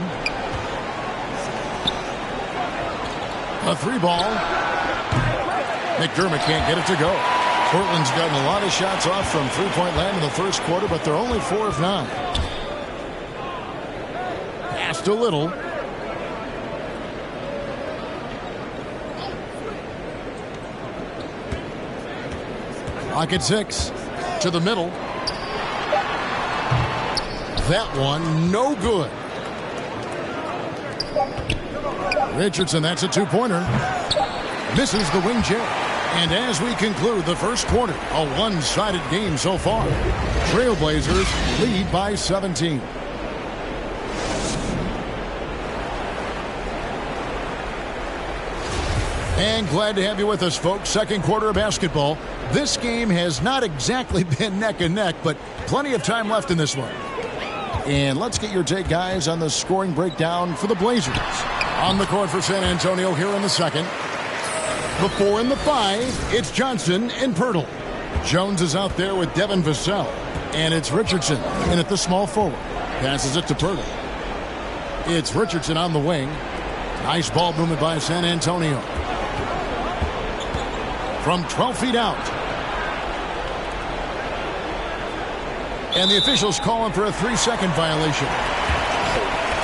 S12: A 3-ball. McDermott can't get it to go. Portland's gotten a lot of shots off from three-point land in the first quarter, but they're only 4 of 9. Pass to Little. Clock at 6. To the middle. That one, no good. Richardson, that's a 2-pointer. Misses the wing J. And as we conclude the first quarter, a one-sided game so far. Trailblazers lead by 17. And glad to have you with us, folks. Second quarter of basketball. This game has not exactly been neck and neck, but plenty of time left in this one. And let's get your take, guys, on the scoring breakdown for the Blazers. On the court for San Antonio here in the second. The 4 and the 5, it's Johnson and Pirtle. Jones is out there with Devin Vassell. And it's Richardson in at the small forward. Passes it to Pirtle. It's Richardson on the wing. Nice ball movement by San Antonio. From 12 feet out. And the officials calling for a 3-second violation.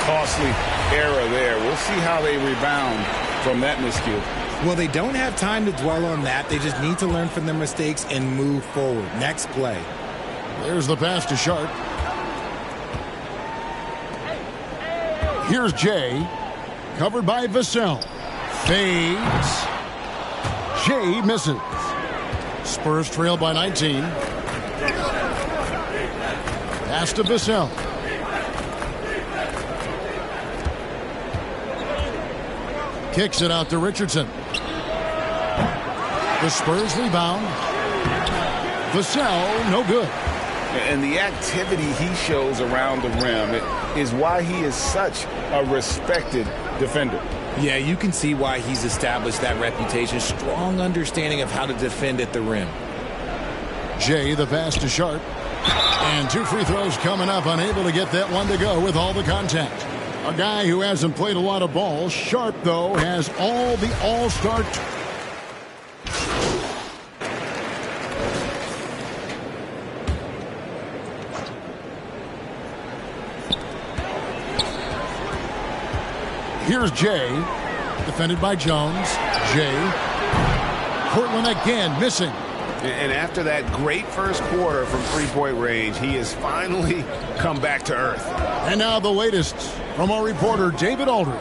S13: Costly error there. We'll see how they rebound from that miscue.
S14: Well, they don't have time to dwell on that. They just need to learn from their mistakes and move forward. Next play.
S12: There's the pass to Sharp. Here's Jay. Covered by Vassell. Fades. Jay misses. Spurs trail by 19. Pass to Vassell. Kicks it out to Richardson. The Spurs rebound. Vassell, no good.
S13: And the activity he shows around the rim is why he is such a respected defender.
S14: Yeah, you can see why he's established that reputation. Strong understanding of how to defend at the rim.
S12: Jay, the pass to Sharp. And 2 free throws coming up, unable to get that one to go with all the contact. A guy who hasn't played a lot of ball. Sharp, though, has all the all-star. Here's Jay, defended by Jones. Jay. Portland again missing.
S9: And after that great first quarter from three-point range, he has finally come back to earth.
S12: And now the latest from our reporter, David Aldridge.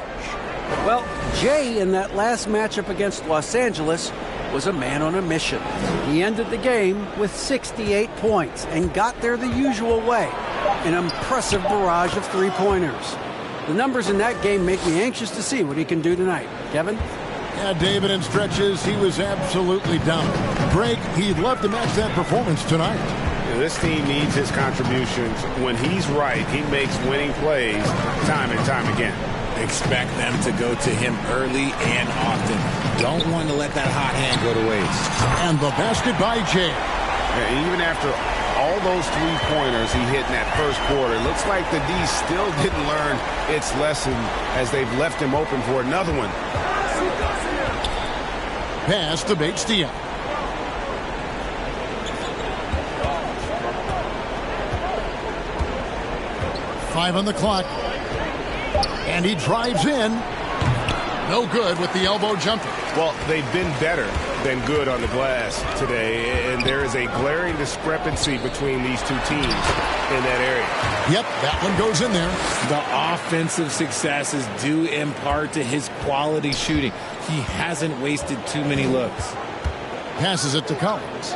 S1: Well, Jay, in that last matchup against Los Angeles, was a man on a mission. He ended the game with 68 points and got there the usual way. An impressive barrage of three-pointers. The numbers in that game make me anxious to see what he can do tonight. Kevin?
S12: Yeah, David, in stretches, he was absolutely dominant. Greg, he'd love to match that performance tonight.
S9: This team needs his contributions. When he's right, he makes winning plays time and time again.
S14: Expect them to go to him early and often. Don't want to let that hot hand go to waste.
S12: And the basket by Jay.
S9: Yeah, even after all those three-pointers he hit in that first quarter. Looks like the D still didn't learn its lesson as they've left him open for another one.
S12: Pass to Bates-Diop. Five on the clock. And he drives in. No good with the elbow jumper.
S9: Well, they've been better than good on the glass today, and there is a glaring discrepancy between these two teams in that area.
S12: Yep, that one goes in there.
S14: The offensive successes due in part to his quality shooting. He hasn't wasted too many looks.
S12: Passes it to Collins.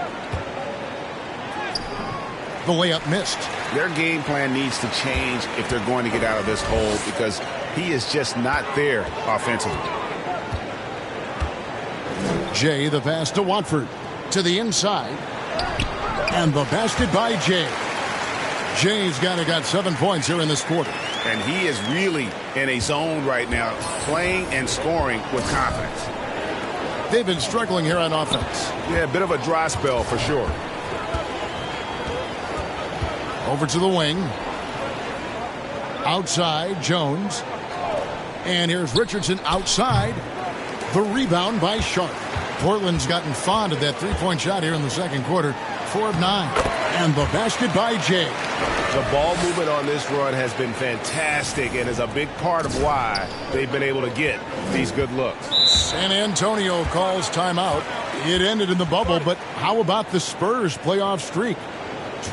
S12: The layup missed.
S9: Their game plan needs to change if they're going to get out of this hole because he is just not there offensively.
S12: Jay, the pass to Watford. To the inside. And the basket by Jay. Jay's got 7 points here in this quarter.
S9: And he is really in a zone right now, playing and scoring with confidence.
S12: They've been struggling here on offense.
S9: Yeah, a bit of a dry spell for sure.
S12: Over to the wing. Outside, Jones. And here's Richardson outside. The rebound by Sharp. Portland's gotten fond of that three-point shot here in the second quarter. 4 of 9. And the basket by Jay.
S9: The ball movement on this run has been fantastic and is a big part of why they've been able to get these good looks.
S12: San Antonio calls timeout. It ended in the bubble, but how about the Spurs playoff streak?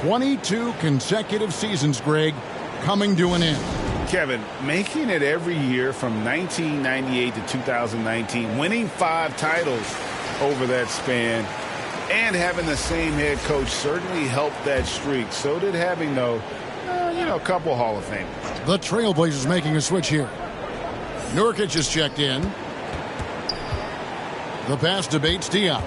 S12: 22 consecutive seasons, Greg, coming to an end.
S9: Kevin, making it every year from 1998 to 2019, winning 5 titles over that span, and having the same head coach certainly helped that streak. So did having, though, a couple Hall of Famers.
S12: The Trailblazers making a switch here. Nurkic is checked in. The pass to Bates-Diop.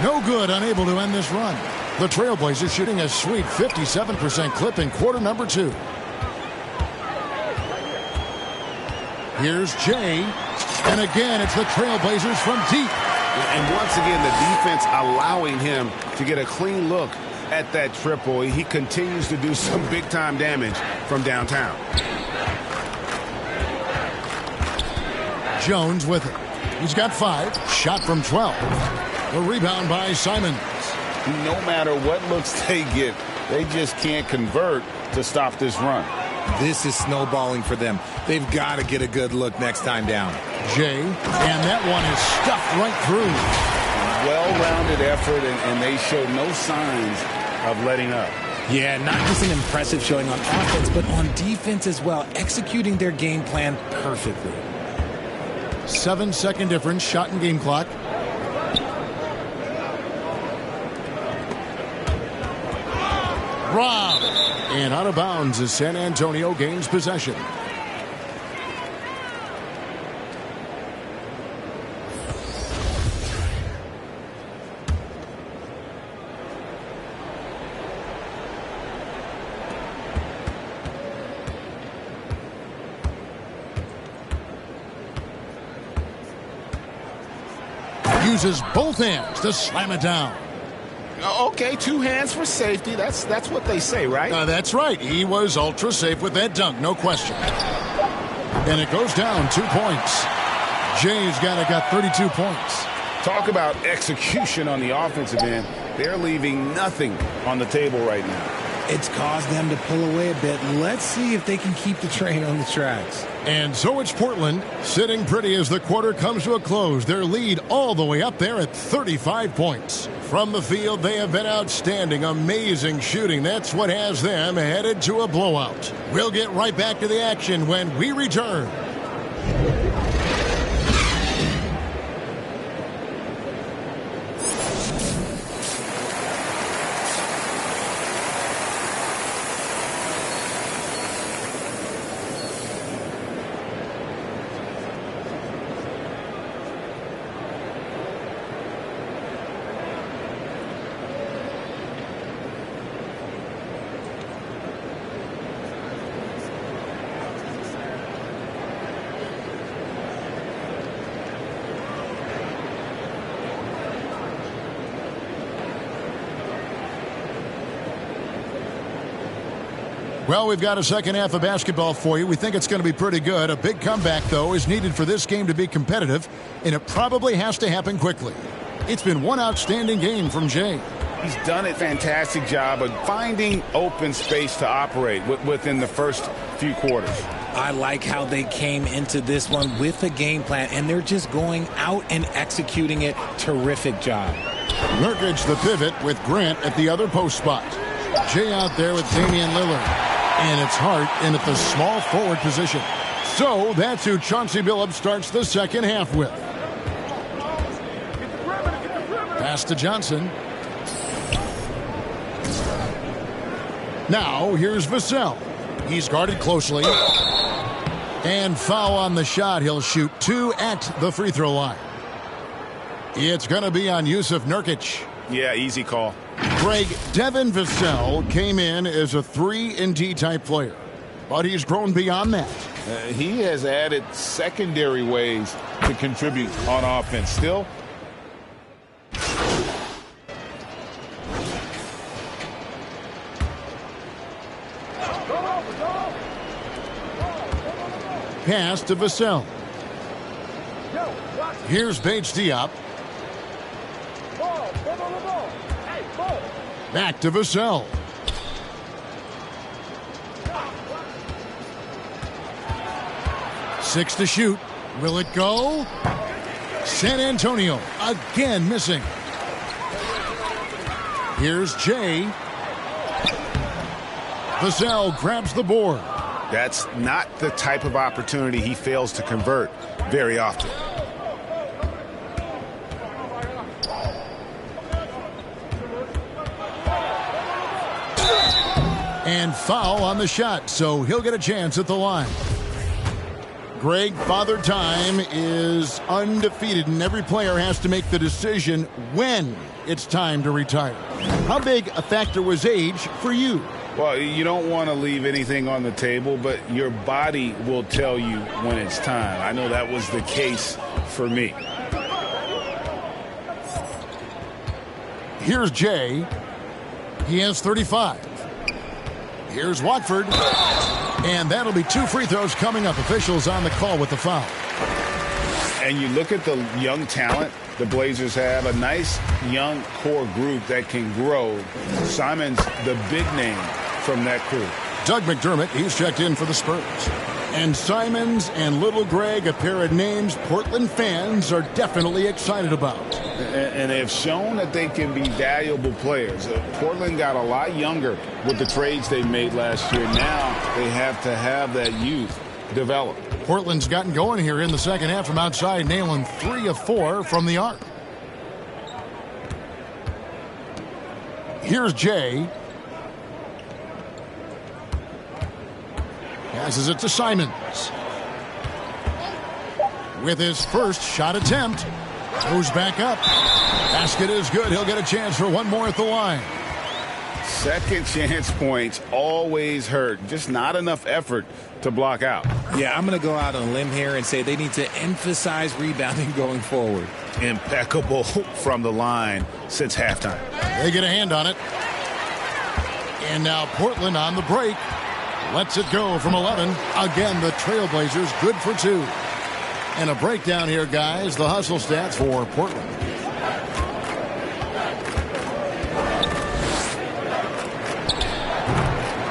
S12: No good, unable to end this run. The Trailblazers shooting a sweet 57% clip in quarter number 2. Here's Jay. And again, it's the Trailblazers from deep.
S9: And once again, the defense allowing him to get a clean look at that triple. He continues to do some big-time damage from downtown.
S12: Jones with it. He's got 5. Shot from 12. The rebound by Simons.
S13: No matter what looks they get, they just can't convert to stop this run.
S14: This is snowballing for them. They've got to get a good look next time down.
S12: Jay, and that one is stuffed right through.
S13: Well-rounded effort, and they show no signs of letting up.
S14: Yeah, not just an impressive showing on offense, but on defense as well, executing their game plan perfectly.
S12: 7-second difference, shot and game clock. Rob. And out of bounds as San Antonio gains possession. Uses both hands to slam it down.
S9: Okay, 2 hands for safety. That's what they say, right?
S12: That's right. He was ultra safe with that dunk, no question. And it goes down 2 points. Jay's got 32 points.
S9: Talk about execution on the offensive end. They're leaving nothing on the table right now.
S14: It's caused them to pull away a bit. Let's see if they can keep the train on the tracks.
S12: And so it's Portland sitting pretty as the quarter comes to a close. Their lead all the way up there at 35 points. From the field, they have been outstanding. Amazing shooting. That's what has them headed to a blowout. We'll get right back to the action when we return. Well, we've got a second half of basketball for you. We think it's going to be pretty good. A big comeback, though, is needed for this game to be competitive, and it probably has to happen quickly. It's been one outstanding game from Jay.
S9: He's done a fantastic job of finding open space to operate within the first few quarters.
S14: I like how they came into this one with a game plan, and they're just going out and executing it. Terrific job.
S12: Nurkic the pivot with Grant at the other post spot. Jay out there with Damian Lillard. And it's Hart in at the small forward position. So that's who Chauncey Billups starts the second half with. Pass to Johnson. Now here's Vassell. He's guarded closely. And foul on the shot. He'll shoot 2 at the free throw line. It's going to be on Yusuf Nurkic.
S9: Yeah, easy call.
S12: Greg, Devin Vassell came in as a 3-and-D type player, but he's grown beyond that.
S9: He has added secondary ways to contribute on offense. Still,
S12: pass to Vassell. Here's Bates Diop. Back to Vassell. Six to shoot. Will it go? San Antonio again missing. Here's Jay. Vassell grabs the board.
S9: that's not the type of opportunity he fails to convert very often.
S12: And foul on the shot, so he'll get a chance at the line. Greg, Father Time is undefeated, and every player has to make the decision when it's time to retire. How big a factor was age for you?
S9: Well, you don't want to leave anything on the table, but your body will tell you when it's time. I know that was the case for me.
S12: Here's Jay. He has 35. Here's Watford. And that'll be 2 free throws coming up. Officials on the call with the foul.
S9: And you look at the young talent the Blazers have, a nice young core group that can grow. Simon's the big name from that crew.
S12: Doug McDermott, he's checked in for the Spurs. And Simons and Little Greg, a pair of names Portland fans are definitely excited about.
S9: And they have shown that they can be valuable players. Portland got a lot younger with the trades they made last year. Now they have to have that youth develop.
S12: Portland's gotten going here in the second half from outside, nailing 3 of 4 from the arc. Here's Jay. Passes it to Simons. With his first shot attempt. Goes back up. Basket is good. He'll get a chance for one more at the line.
S9: Second chance points always hurt. Just not enough effort to block out.
S14: Yeah, I'm going to go out on a limb here and say they need to emphasize rebounding going forward.
S9: Impeccable from the line since halftime.
S12: They get a hand on it. And now Portland on the break. Lets it go from 11. Again, the Trailblazers good for 2. And a breakdown here, guys. The hustle stats for Portland.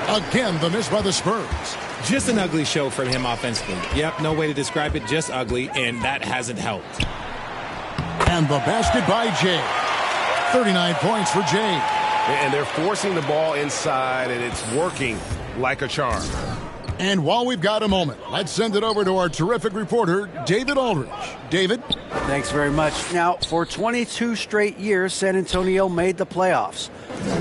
S12: Again, the miss by the Spurs.
S14: Just an ugly show from him offensively. Yep, no way to describe it, just ugly, and that hasn't helped.
S12: And the basket by Jay. 39 points for Jay.
S7: And they're forcing the ball inside, and it's working like a charm.
S12: And while we've got a moment, let's send it over to our terrific reporter, David Aldridge. David?
S1: Thanks very much. Now, for 22 straight years, San Antonio made the playoffs.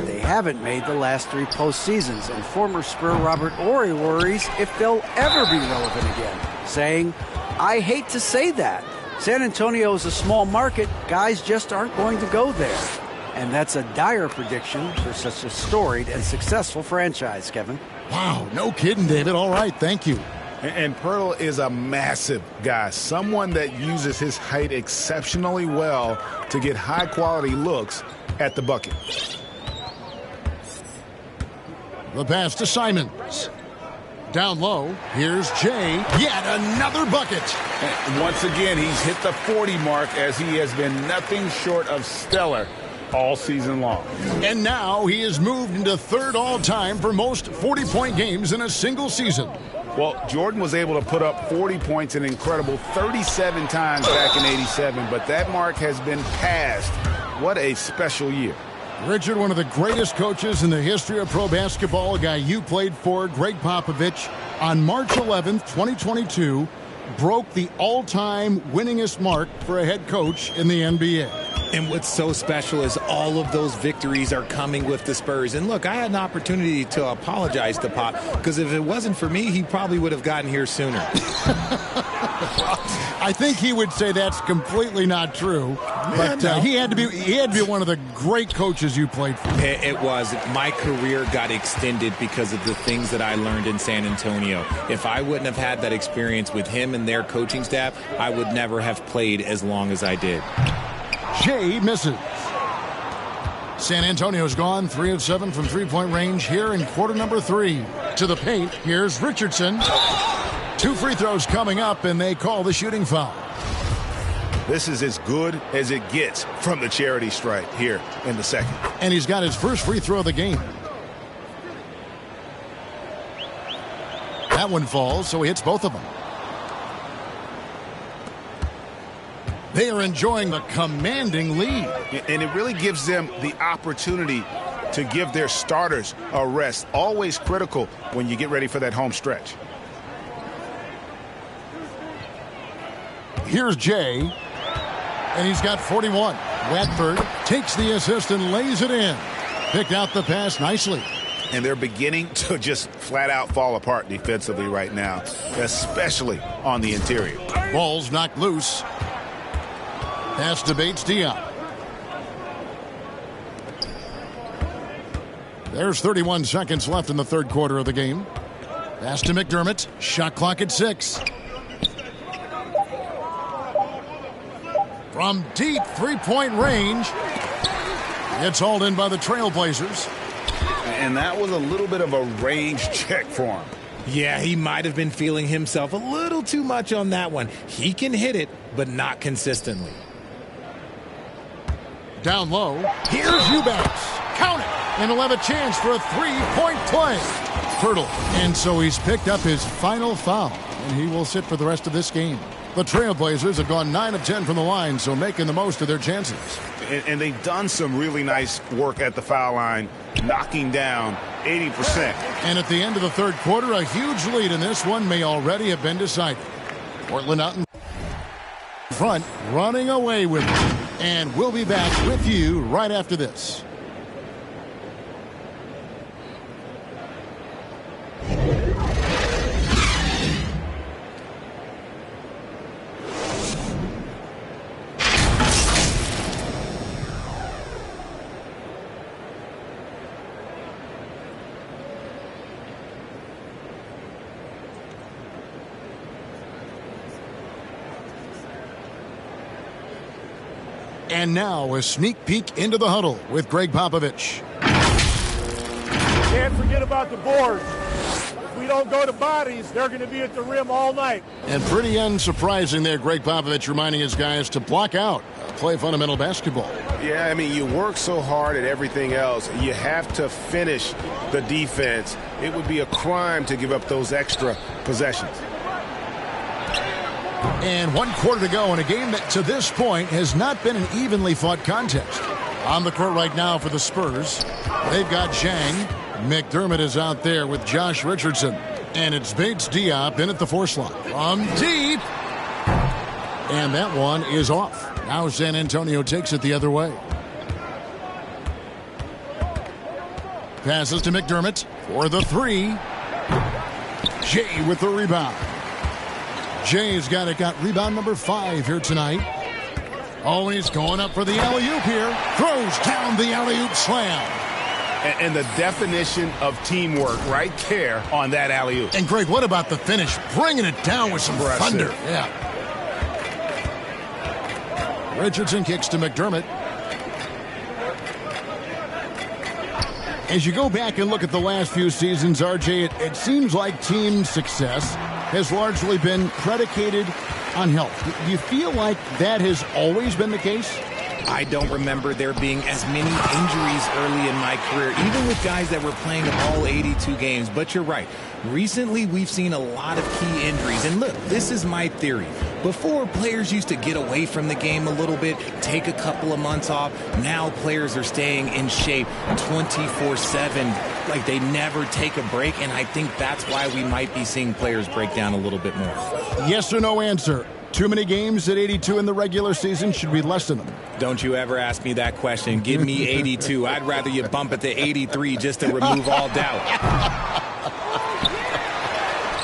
S1: They haven't made the last 3 postseasons, and former Spur Robert Horry worries if they'll ever be relevant again, saying, I hate to say that. San Antonio is a small market. Guys just aren't going to go there. And that's a dire prediction for such a storied and successful franchise, Kevin.
S12: Wow, no kidding, David. All right, thank you.
S9: And Pirtle is a massive guy, someone that uses his height exceptionally well to get high-quality looks at the bucket.
S12: The pass to Simons. Down low, here's Jay. Yet another bucket.
S9: And once again, he's hit the 40 mark as he has been nothing short of stellar all season long.
S12: And now he has moved into third all-time for most 40-point games in a single season.
S9: Well, Jordan was able to put up 40 points an incredible 37 times back in '87, but that mark has been passed. What a special year.
S12: Richard, one of the greatest coaches in the history of pro basketball, a guy you played for, Greg Popovich, on March 11th, 2022, broke the all-time winningest mark for a head coach in the NBA.
S14: And what's so special is all of those victories are coming with the Spurs. And look, I had an opportunity to apologize to Pop, because if it wasn't for me, he probably would have gotten here sooner.
S12: I think he would say that's completely not true. But he had to be one of the great coaches you played for.
S14: It was. My career got extended because of the things that I learned in San Antonio. If I wouldn't have had that experience with him and their coaching staff, I would never have played as long as I did.
S12: Jay misses. San Antonio's gone 3 of 7 from three-point range here in quarter number 3. To the paint, here's Richardson. 2 free throws coming up, and they call the shooting foul.
S9: This is as good as it gets from the charity stripe here in the second.
S12: And he's got his first free throw of the game. That one falls, so he hits both of them. They are enjoying the commanding lead.
S9: And it really gives them the opportunity to give their starters a rest. Always critical when you get ready for that home stretch.
S12: Here's Jay, and he's got 41. Watford takes the assist and lays it in. Picked out the pass nicely.
S9: And they're beginning to just flat out fall apart defensively right now, especially on the interior.
S12: Ball's knocked loose. Pass to Bates-Diop. There's 31 seconds left in the third quarter of the game. Pass to McDermott. Shot clock at 6. From deep three-point range. It's hauled in by the Trailblazers.
S9: And that was a little bit of a range check for him.
S14: Yeah, he might have been feeling himself a little too much on that one. He can hit it, but not consistently.
S12: Down low, here's Eubanks. Count it! And he'll have a chance for a three-point play. Fertile. And so he's picked up his final foul, and he will sit for the rest of this game. The Trailblazers have gone 9 of 10 from the line, so making the most of their chances.
S9: And they've done some really nice work at the foul line, knocking down 80%.
S12: And at the end of the third quarter, a huge lead in this one may already have been decided. Portland out in front, running away with it. And we'll be back with you right after this. And now a sneak peek into the huddle with Greg Popovich.
S3: Can't forget about the boards. If we don't go to bodies, they're going to be at the rim all night.
S12: And pretty unsurprising there, Greg Popovich reminding his guys to block out, play fundamental basketball.
S9: Yeah, I mean, you work so hard at everything else. You have to finish the defense. It would be a crime to give up those extra possessions.
S12: And 1 quarter to go in a game that to this point has not been an evenly fought contest. On the court right now for the Spurs, they've got Zhang. McDermott is out there with Josh Richardson. And it's Bates-Diop in at the 4 slot. From deep. And that one is off. Now San Antonio takes it the other way. Passes to McDermott for the 3. Jay with the rebound. Jay's got rebound number 5 here tonight. Oh, and he's going up for the alley-oop here. Throws down the alley-oop slam.
S9: And the definition of teamwork right there on that alley-oop.
S12: And Greg, what about the finish? Bringing it down with some thunder. Yeah. Richardson kicks to McDermott. As you go back and look at the last few seasons, RJ, it seems like team success has largely been predicated on health. Do you feel like that has always been the case?
S14: I don't remember there being as many injuries early in my career, even with guys that were playing all 82 games. But you're right. Recently, we've seen a lot of key injuries. And look, this is my theory. Before, players used to get away from the game a little bit, take a couple of months off. Now players are staying in shape 24/7, like they never take a break. And I think that's why we might be seeing players break down a little bit more.
S12: Yes or no answer. Too many games at 82 in the regular season? Should we lessen them?
S14: Don't you ever ask me that question. Give me 82. I'd rather you bump it to 83 just to remove all doubt.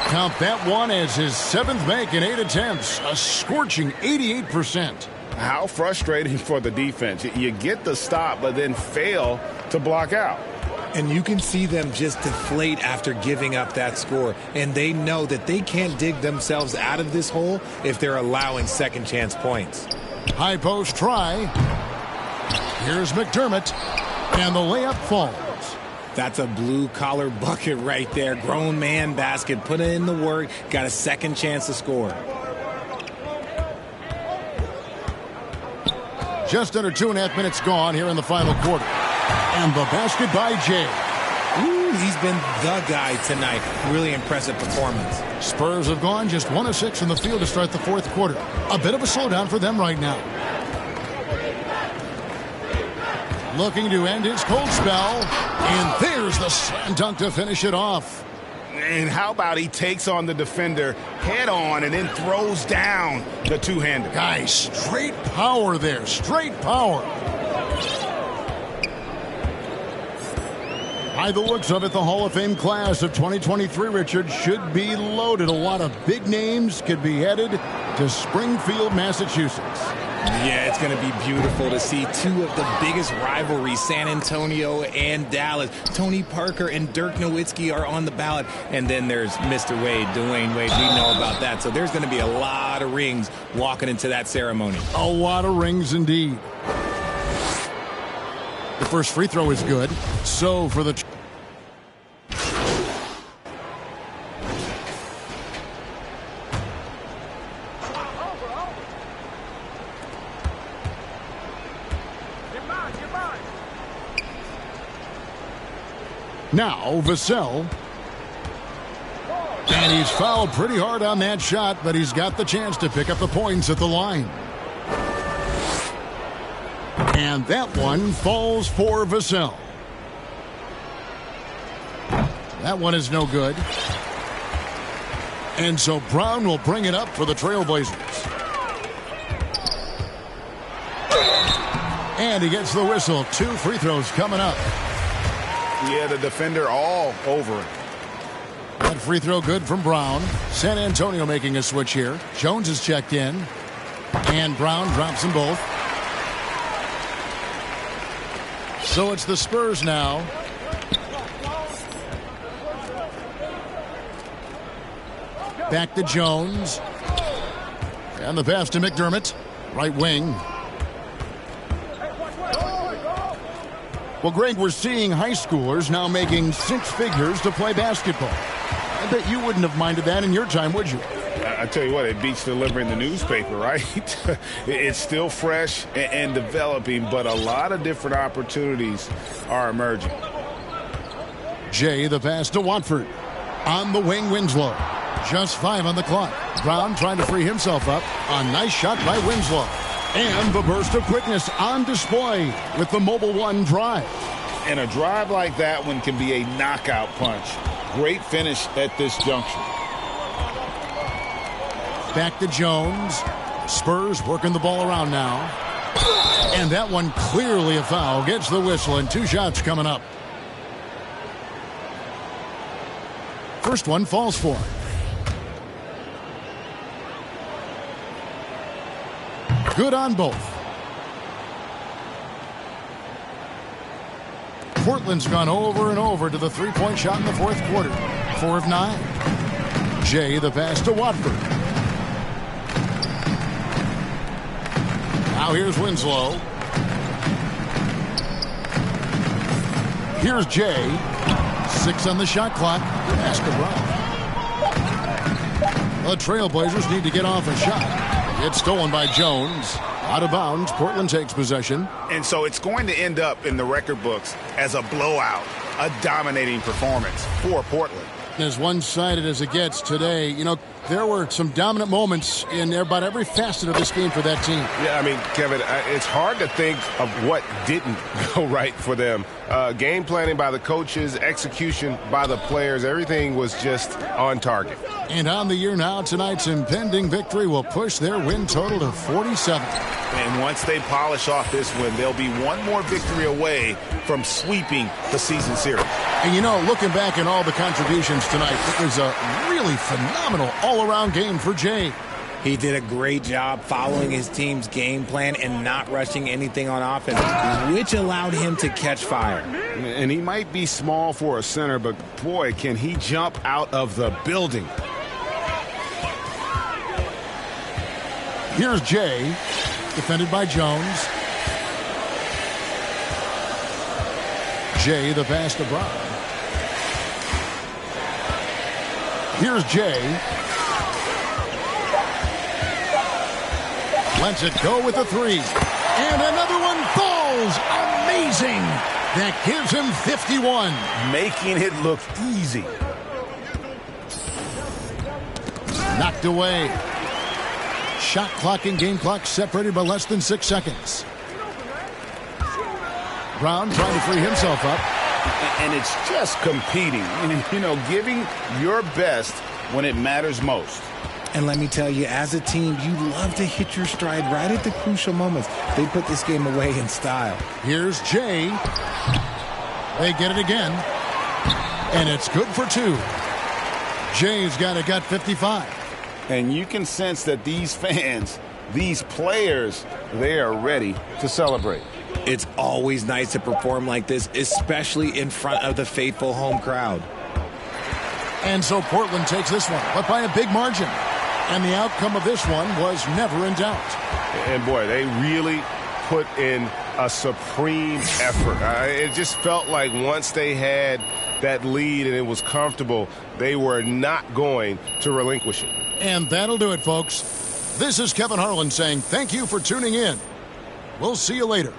S12: Count that one as his 7th make in 8 attempts. A scorching 88%.
S13: How frustrating for the defense. You get the stop, but then fail to block out.
S14: And you can see them just deflate after giving up that score. And they know that they can't dig themselves out of this hole if they're allowing second chance points.
S12: High post try. Here's McDermott. And the layup falls.
S14: That's a blue-collar bucket right there. Grown man basket. Put in the work. Got a second chance to score.
S12: Just under 2.5 minutes gone here in the final quarter. And the basket by Jay.
S14: Ooh, he's been the guy tonight. Really impressive performance.
S12: Spurs have gone just 1 of 6 from the field to start the fourth quarter. A bit of a slowdown for them right now. Looking to end his cold spell. And there's the slam dunk to finish it off.
S13: And how about he takes on the defender head on and then throws down the two-hander.
S12: Guys, straight power there. Straight power. By the looks of it, the Hall of Fame class of 2023, Richard, should be loaded. A lot of big names could be headed to Springfield, Massachusetts.
S14: Yeah, it's going to be beautiful to see two of the biggest rivalries, San Antonio and Dallas. Tony Parker and Dirk Nowitzki are on the ballot. And then there's Mr. Wade, Dwayne Wade. We know about that. So there's going to be a lot of rings walking into that ceremony.
S12: A lot of rings indeed. The first free throw is good. So for the... Now, Vassell. And he's fouled pretty hard on that shot, but he's got the chance to pick up the points at the line. And that one falls for Vassell. That one is no good. And so Brown will bring it up for the Trailblazers. And he gets the whistle. 2 free throws coming up.
S13: Yeah, the defender all over it.
S12: That free throw good from Brown. San Antonio making a switch here. Jones is checked in. And Brown drops them both. So it's the Spurs now. Back to Jones. And the pass to McDermott. Right wing. Well, Greg, we're seeing high schoolers now making 6 figures to play basketball. I bet you wouldn't have minded that in your time, would you?
S13: I tell you what, it beats delivering the newspaper, right? It's still fresh and developing, but a lot of different opportunities are emerging.
S12: Jay, the pass to Watford. On the wing, Winslow. Just 5 on the clock. Brown trying to free himself up. A nice shot by Winslow. And the burst of quickness on display with the Mobile One drive.
S13: And a drive like that one can be a knockout punch. Great finish at this juncture.
S12: Back to Jones. Spurs working the ball around now. And that one clearly a foul. Gets the whistle and 2 shots coming up. First one falls for him. Good on both. Portland's gone over and over to the 3-point shot in the fourth quarter. 4 of 9. Jay, the pass to Watford. Now here's Winslow. Here's Jay. 6 on the shot clock. Pass to Brown. The Trailblazers need to get off a shot. It's stolen by Jones. Out of bounds. Portland takes possession.
S9: And so it's going to end up in the record books as a blowout, a dominating performance for Portland.
S12: As one-sided as it gets today, you know, there were some dominant moments in about every facet of this game for that team.
S7: Yeah, I mean, Kevin, it's hard to think of what didn't go right for them. Game planning by the coaches, execution by the players, everything was just on target.
S12: And on the year now, tonight's impending victory will push their win total to 47.
S9: And once they polish off this win, they'll be one more victory away from sweeping the season series.
S12: And, you know, looking back at all the contributions tonight, it was a really phenomenal all-around game for Jay.
S14: He did a great job following his team's game plan and not rushing anything on offense, which allowed him to catch fire.
S13: And he might be small for a center, but, boy, can he jump out of the building.
S12: Here's Jay, defended by Jones. Jay, the pass to Brown. Here's Jay. Lets it go with the 3. And another one falls. Amazing. That gives him 51.
S9: Making it look easy.
S12: Knocked away. Shot clock and game clock separated by less than 6 seconds. Brown trying to free himself up.
S9: And it's just competing. You know, giving your best when it matters most.
S14: And let me tell you, as a team, you love to hit your stride right at the crucial moments. They put this game away in style.
S12: Here's Jay. They get it again. And it's good for 2. Jay's got a gut 55.
S9: And you can sense that these fans, these players, they are ready to celebrate.
S14: It's always nice to perform like this, especially in front of the faithful home crowd.
S12: And so Portland takes this one, but by a big margin. And the outcome of this one was never in doubt.
S7: And, boy, they really put in a supreme effort. It just felt like once they had that lead and it was comfortable, they were not going to relinquish it.
S12: And that'll do it, folks. This is Kevin Harlan saying thank you for tuning in. We'll see you later.